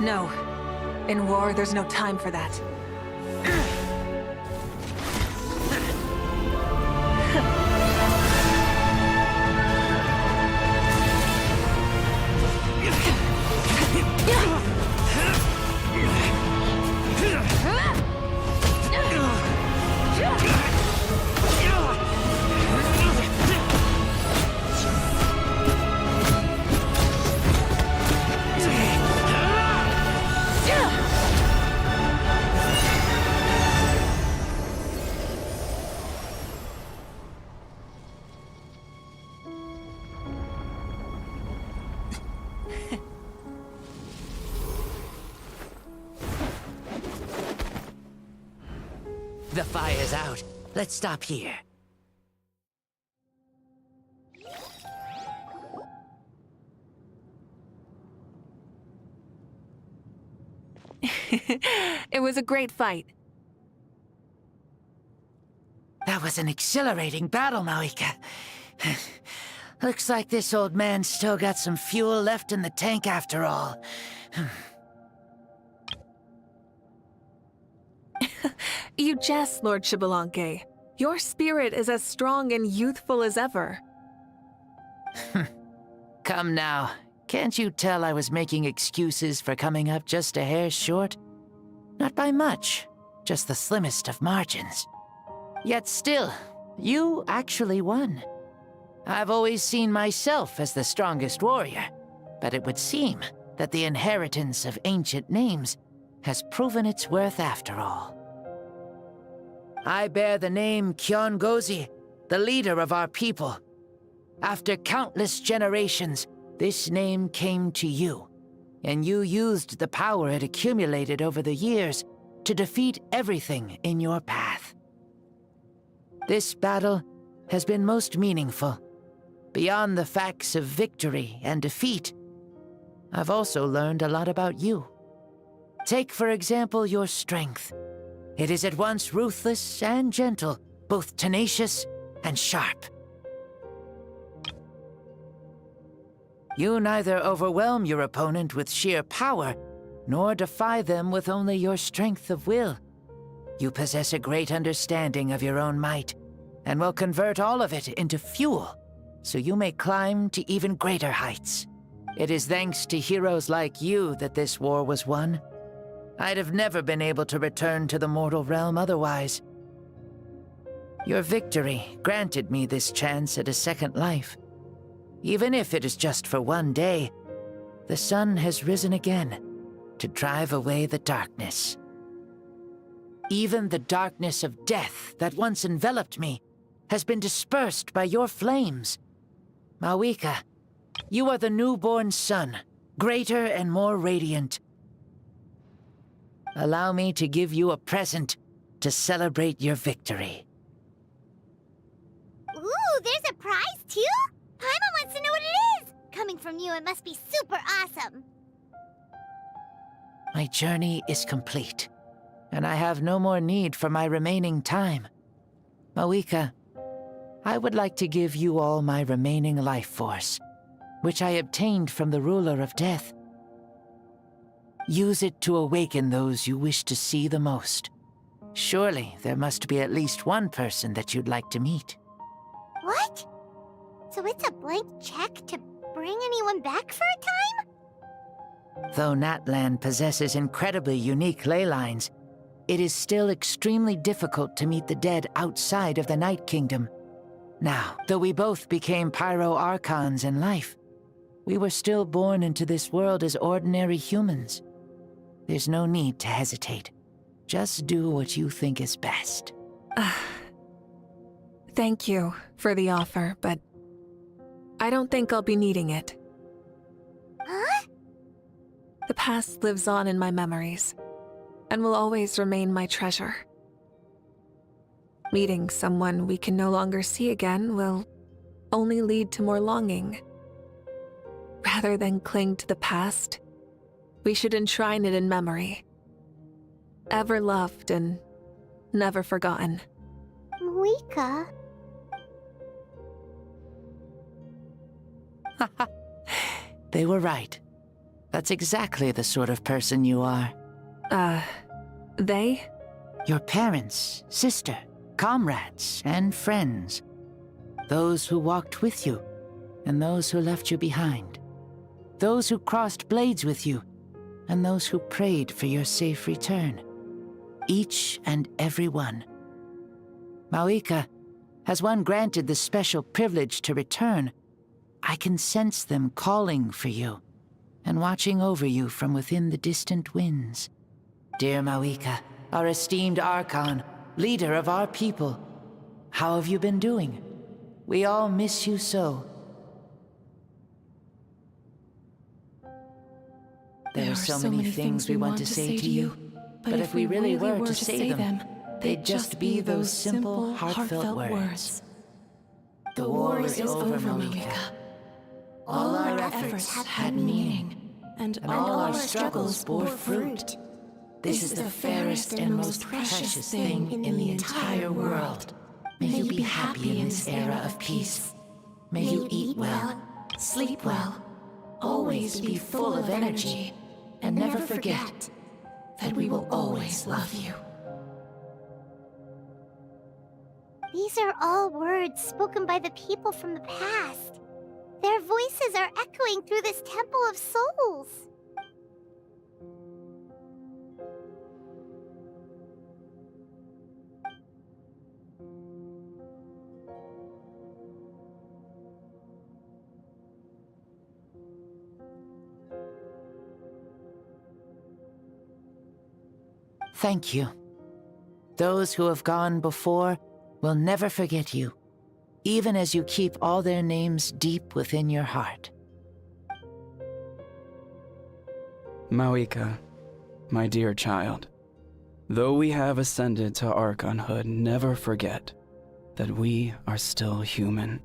No. In war, there's no time for that. The fire's out. Let's stop here. It was a great fight. That was an exhilarating battle, Mavuika. Looks like this old man's still got some fuel left in the tank after all. You jest, Lord Xbalanque. Your spirit is as strong and youthful as ever. Come now. Can't you tell I was making excuses for coming up just a hair short? Not by much, just the slimmest of margins. Yet still, you actually won. I've always seen myself as the strongest warrior, but it would seem that the inheritance of ancient names has proven its worth after all. I bear the name Kiongozi, the leader of our people. After countless generations, this name came to you, and you used the power it accumulated over the years to defeat everything in your path. This battle has been most meaningful. Beyond the facts of victory and defeat, I've also learned a lot about you. Take, for example, your strength. It is at once ruthless and gentle, both tenacious and sharp. You neither overwhelm your opponent with sheer power, nor defy them with only your strength of will. You possess a great understanding of your own might, and will convert all of it into fuel, so you may climb to even greater heights. It is thanks to heroes like you that this war was won. I'd have never been able to return to the mortal realm otherwise. Your victory granted me this chance at a second life. Even if it is just for one day, the sun has risen again to drive away the darkness. Even the darkness of death that once enveloped me has been dispersed by your flames. Mavuika, you are the newborn sun, greater and more radiant. Allow me to give you a present to celebrate your victory. Ooh, there's a prize too? Paimon wants to know what it is! Coming from you, it must be super awesome. My journey is complete, and I have no more need for my remaining time. Mavuika, I would like to give you all my remaining life force, which I obtained from the ruler of death. Use it to awaken those you wish to see the most. Surely there must be at least one person that you'd like to meet. What? So it's a blank check to bring anyone back for a time? Though Natlan possesses incredibly unique ley lines, it is still extremely difficult to meet the dead outside of the Night Kingdom. Now, though we both became Pyro-Archons in life, we were still born into this world as ordinary humans. There's no need to hesitate. Just do what you think is best. Thank you for the offer, but I don't think I'll be needing it. Huh? The past lives on in my memories, and will always remain my treasure. Meeting someone we can no longer see again will only lead to more longing. Rather than cling to the past, we should enshrine it in memory. Ever loved and never forgotten. Mavuika? They were right. That's exactly the sort of person you are. They? Your parents, sister, comrades, and friends. Those who walked with you, and those who left you behind. Those who crossed blades with you, and those who prayed for your safe return. Each and every one. Mavuika, has one granted the special privilege to return, I can sense them calling for you, and watching over you from within the distant winds. Dear Mavuika, our esteemed Archon, leader of our people, how have you been doing? We all miss you so. There are so many things we want to say to you, but if we really were to say them, they'd just be those simple, heartfelt words. The war is over, Mavuika. All our efforts had meaning, and all our struggles bore fruit. This is the fairest and most precious thing in the entire world. May you be happy in this era of peace. May you eat well, sleep well, always be full of energy, and never forget that we will always love you. These are all words spoken by the people from the past. Their voices are echoing through this Temple of Souls. Thank you. Those who have gone before will never forget you, even as you keep all their names deep within your heart. Mavuika, my dear child, though we have ascended to Archonhood, never forget that we are still human.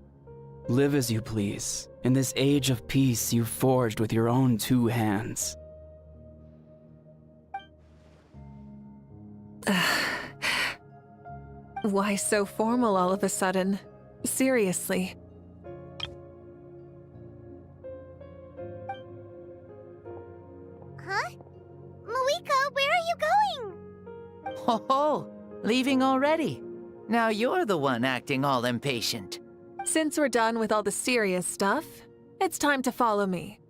Live as you please, in this age of peace you forged with your own 2 hands. Why so formal all of a sudden? Seriously. Leaving already? Now you're the one acting all impatient. Since we're done with all the serious stuff, it's time to follow me.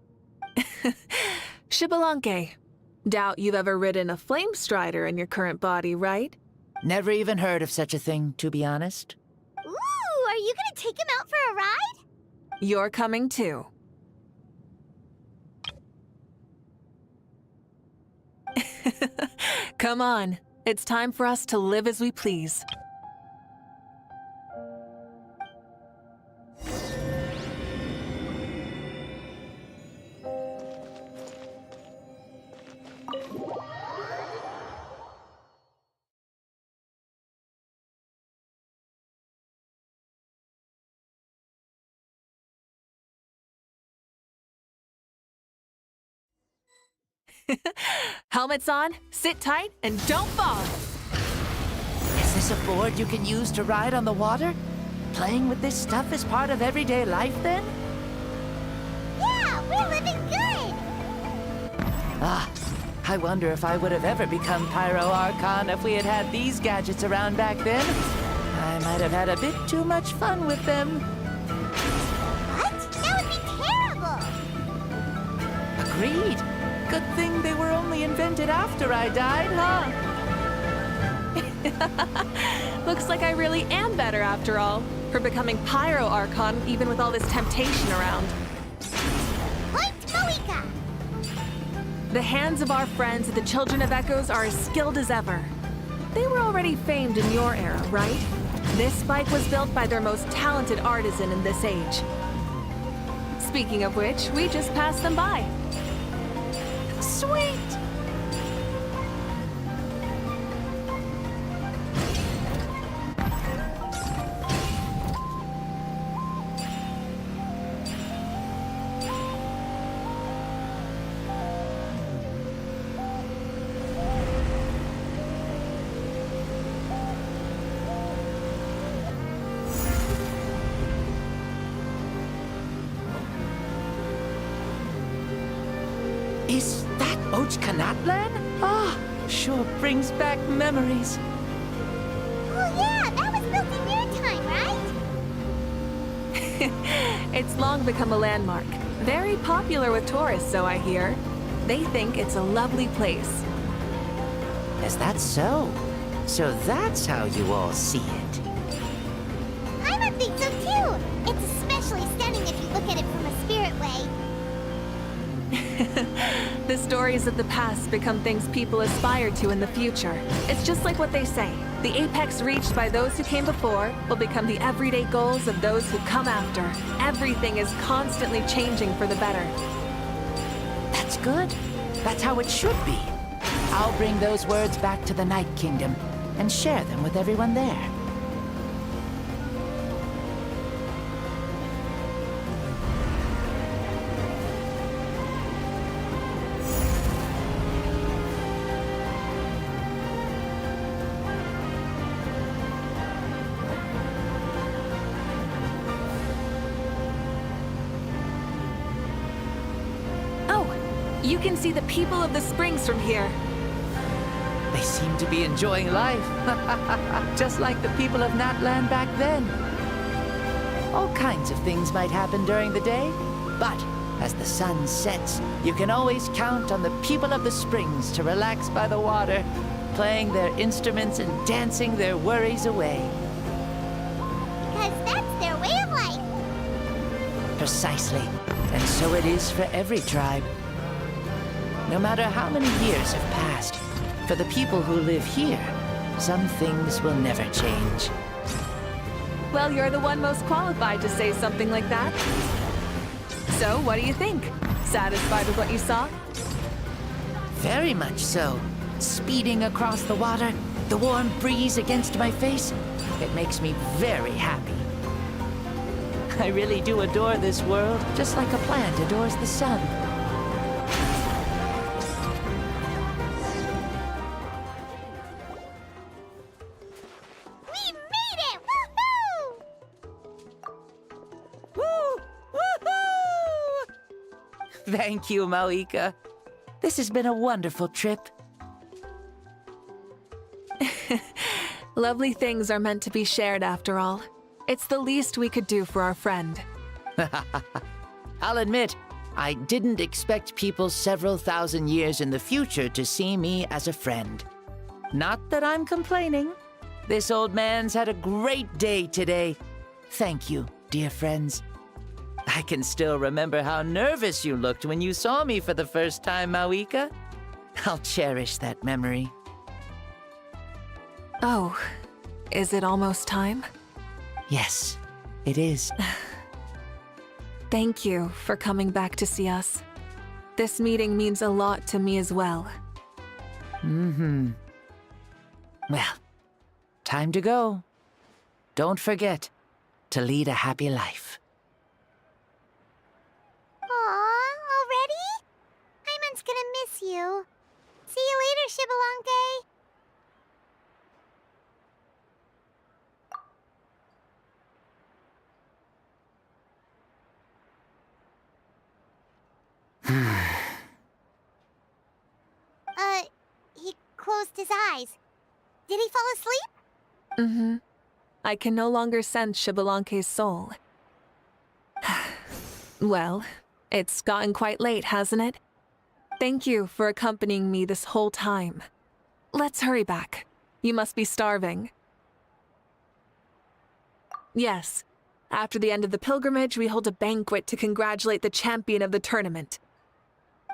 Xbalanque. Doubt you've ever ridden a flame strider in your current body, right? Never even heard of such a thing, to be honest. Ooh, are you gonna take him out for a ride? You're coming too. Come on, it's time for us to live as we please. Helmets on, sit tight, and don't fall! Is this a board you can use to ride on the water? Playing with this stuff is part of everyday life, then? Yeah, we're living good! Ah, I wonder if I would have ever become Pyro Archon if we had had these gadgets around back then. I might have had a bit too much fun with them. What? That would be terrible! Agreed. Good thing they were only invented after I died, huh? Looks like I really am better after all, for becoming Pyro Archon even with all this temptation around. Point Mavuika! The hands of our friends at the Children of Echoes are as skilled as ever. They were already famed in your era, right? This spike was built by their most talented artisan in this age. Speaking of which, we just passed them by. Sweet! Is that Ochkanatlan? Ah, sure brings back memories. Oh yeah, that was built in your time, right? It's long become a landmark. Very popular with tourists, so I hear. They think it's a lovely place. Is that so? So that's how you all see it. I think so too! It's especially stunning if you look at it from a spirit way. The stories of the past become things people aspire to in the future. It's just like what they say. The apex reached by those who came before will become the everyday goals of those who come after. Everything is constantly changing for the better. That's good. That's how it should be. I'll bring those words back to the Night Kingdom and share them with everyone there. You can see the people of the springs from here. They seem to be enjoying life. Just like the people of Natlan back then. All kinds of things might happen during the day, but as the sun sets, you can always count on the people of the springs to relax by the water, playing their instruments and dancing their worries away. Because that's their way of life. Precisely. And so it is for every tribe. No matter how many years have passed, for the people who live here, some things will never change. Well, you're the one most qualified to say something like that. So, what do you think? Satisfied with what you saw? Very much so. Speeding across the water, the warm breeze against my face, it makes me very happy. I really do adore this world, just like a plant adores the sun. Thank you, Mavuika. This has been a wonderful trip. Lovely things are meant to be shared after all. It's the least we could do for our friend. I'll admit, I didn't expect people several thousand years in the future to see me as a friend. Not that I'm complaining. This old man's had a great day today. Thank you, dear friends. I can still remember how nervous you looked when you saw me for the first time, Mavuika. I'll cherish that memory. Oh, is it almost time? Yes, it is. Thank you for coming back to see us. This meeting means a lot to me as well. Mm-hmm. Well, time to go. Don't forget to lead a happy life. Aw, already? Paimon's gonna miss you. See you later, Shibalonke. He closed his eyes. Did he fall asleep? Mm-hmm. I can no longer sense Shibalonke's soul. Well, it's gotten quite late, hasn't it? Thank you for accompanying me this whole time. Let's hurry back. You must be starving. Yes. After the end of the pilgrimage, we hold a banquet to congratulate the champion of the tournament.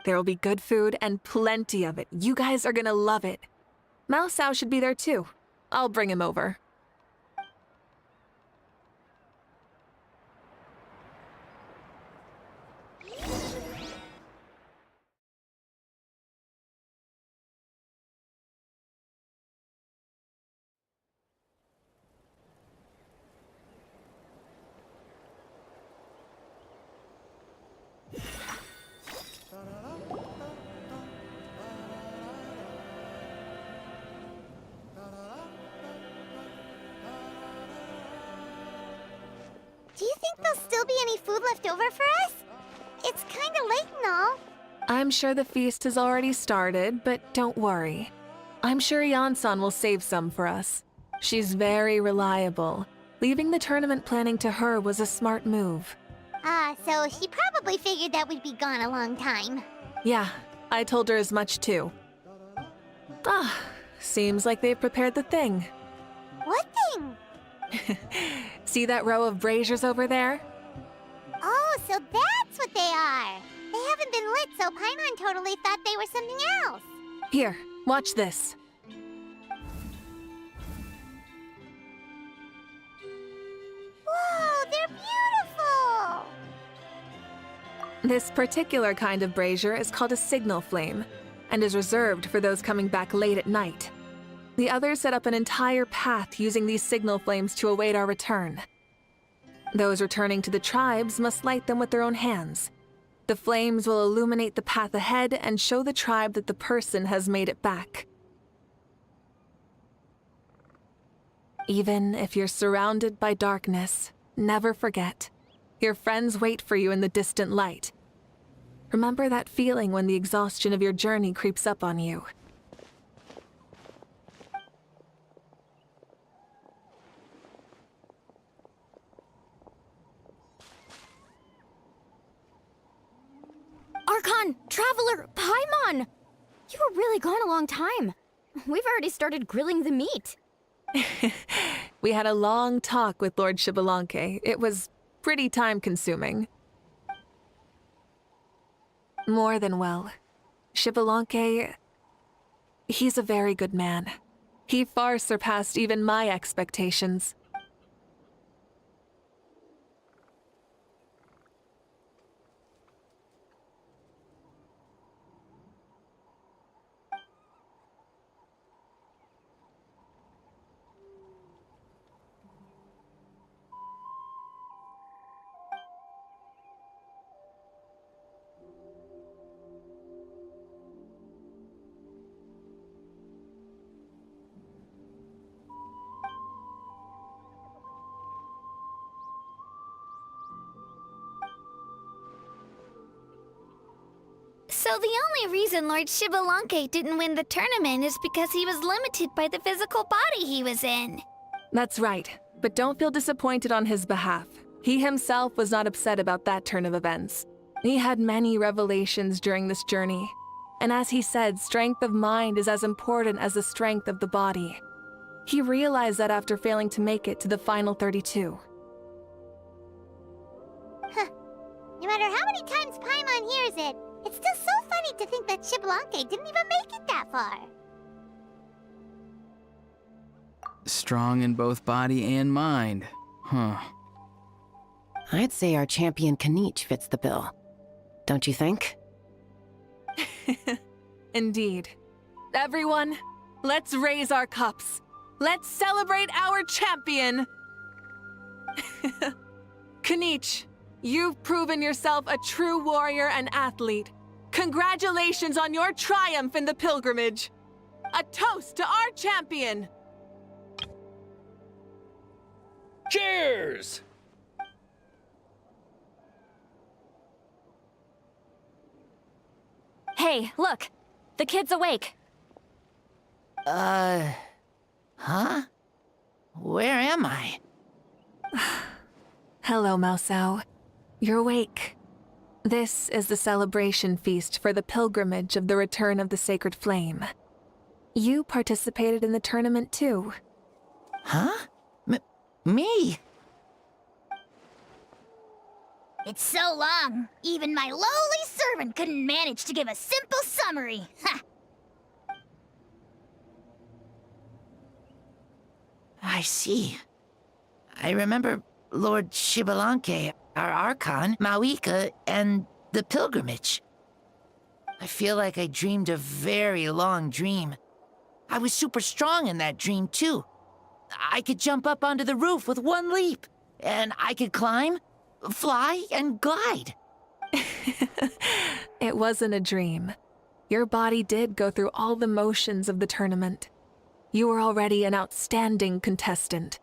There will be good food and plenty of it. You guys are gonna love it. Mao Sao should be there too. I'll bring him over. Do you think there'll still be any food left over for us? It's kinda late and all. I'm sure the feast has already started, but don't worry. I'm sure Yansan will save some for us. She's very reliable. Leaving the tournament planning to her was a smart move. So she probably figured that we'd be gone a long time. Yeah, I told her as much too. Seems like they've prepared the thing. What thing? See that row of braziers over there? Oh, so that's what they are. They haven't been lit, so Paimon totally thought they were something else. Here, watch this. Whoa, they're beautiful! This particular kind of brazier is called a signal flame, and is reserved for those coming back late at night. The others set up an entire path using these signal flames to await our return. Those returning to the tribes must light them with their own hands. The flames will illuminate the path ahead and show the tribe that the person has made it back. Even if you're surrounded by darkness, never forget. Your friends wait for you in the distant light. Remember that feeling when the exhaustion of your journey creeps up on you. Archon! Traveler! Paimon! You were really gone a long time. We've already started grilling the meat. We had a long talk with Lord Shibalonke. It was pretty time-consuming. More than well. Shibalonke, he's a very good man. He far surpassed even my expectations. So the only reason Lord Shibalanke didn't win the tournament is because he was limited by the physical body he was in. That's right, but don't feel disappointed on his behalf. He himself was not upset about that turn of events. He had many revelations during this journey. And as he said, strength of mind is as important as the strength of the body. He realized that after failing to make it to the final 32. Huh. No matter how many times Paimon hears it, it's still so funny to think that Shibalanke didn't even make it that far. Strong in both body and mind. Huh. I'd say our champion Kanich fits the bill. Don't you think? Indeed. Everyone, let's raise our cups. Let's celebrate our champion! Kanich, you've proven yourself a true warrior and athlete. Congratulations on your triumph in the pilgrimage. A toast to our champion! Cheers! Hey, look! The kid's awake. Huh? Where am I? Hello, Mausau. You're awake. This is the celebration feast for the pilgrimage of the return of the sacred flame. You participated in the tournament too. Huh? Me? It's so long, even my lowly servant couldn't manage to give a simple summary. Ha! I see. I remember Lord Shibalanke, our Archon, Mavuika, and the pilgrimage. I feel like I dreamed a very long dream. I was super strong in that dream, too. I could jump up onto the roof with one leap, and I could climb, fly, and glide. It wasn't a dream. Your body did go through all the motions of the tournament. You were already an outstanding contestant.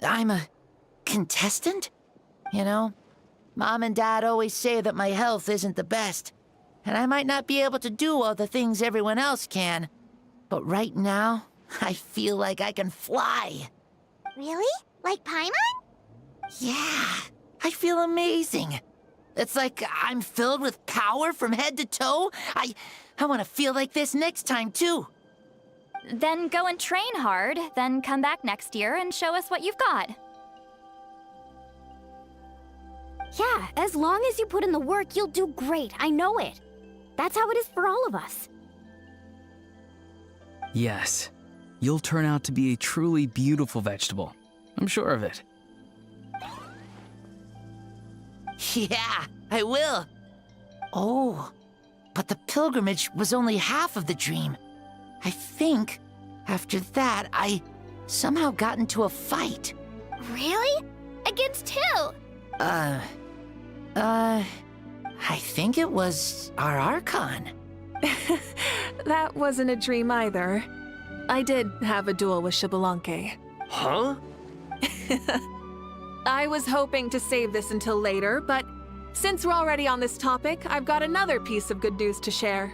I'm a contestant? You know, Mom and Dad always say that my health isn't the best, and I might not be able to do all the things everyone else can. But right now, I feel like I can fly. Really? Like Paimon? Yeah, I feel amazing. It's like I'm filled with power from head to toe. I want to feel like this next time, too. Then go and train hard, then come back next year and show us what you've got. Yeah, as long as you put in the work, you'll do great. I know it. That's how it is for all of us. Yes. You'll turn out to be a truly beautiful vegetable. I'm sure of it. Yeah, I will. Oh, but the pilgrimage was only half of the dream. I think, after that, I somehow got into a fight. Really? Against who? I think it was our Archon. That wasn't a dream either. I did have a duel with Shibalanke. Huh? I was hoping to save this until later, but since we're already on this topic, I've got another piece of good news to share.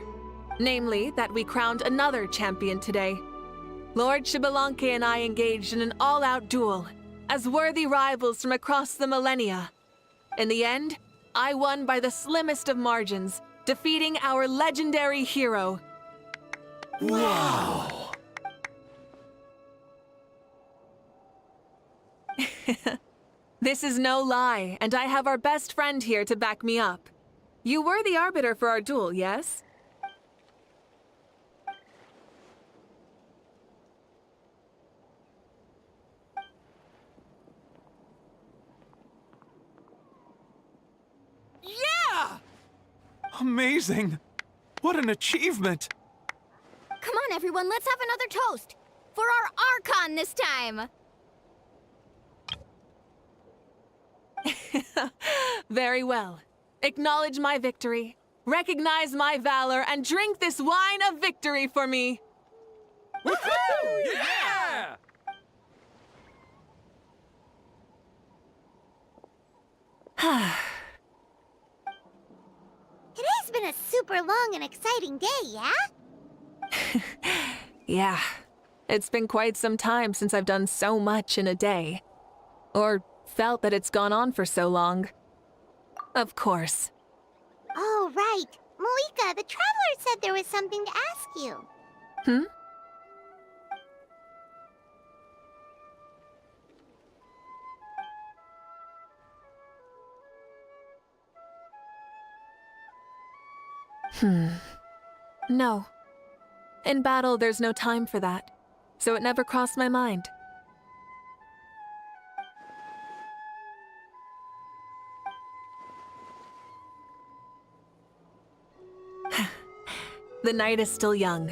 Namely, that we crowned another champion today. Lord Shibalanke and I engaged in an all-out duel, as worthy rivals from across the millennia. In the end, I won by the slimmest of margins, defeating our legendary hero. Wow! This is no lie, and I have our best friend here to back me up. You were the arbiter for our duel, yes? Yeah! Amazing! What an achievement! Come on, everyone, let's have another toast. For our Archon this time. Very well. Acknowledge my victory, recognize my valor, and drink this wine of victory for me. Woohoo! Yeah! It super long and exciting day, yeah? Yeah, it's been quite some time since I've done so much in a day. Or felt that it's gone on for so long. Of course. Oh, right. Mavuika, the Traveler said there was something to ask you. Hmm? No. In battle, there's no time for that, so it never crossed my mind. The night is still young.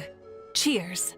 Cheers.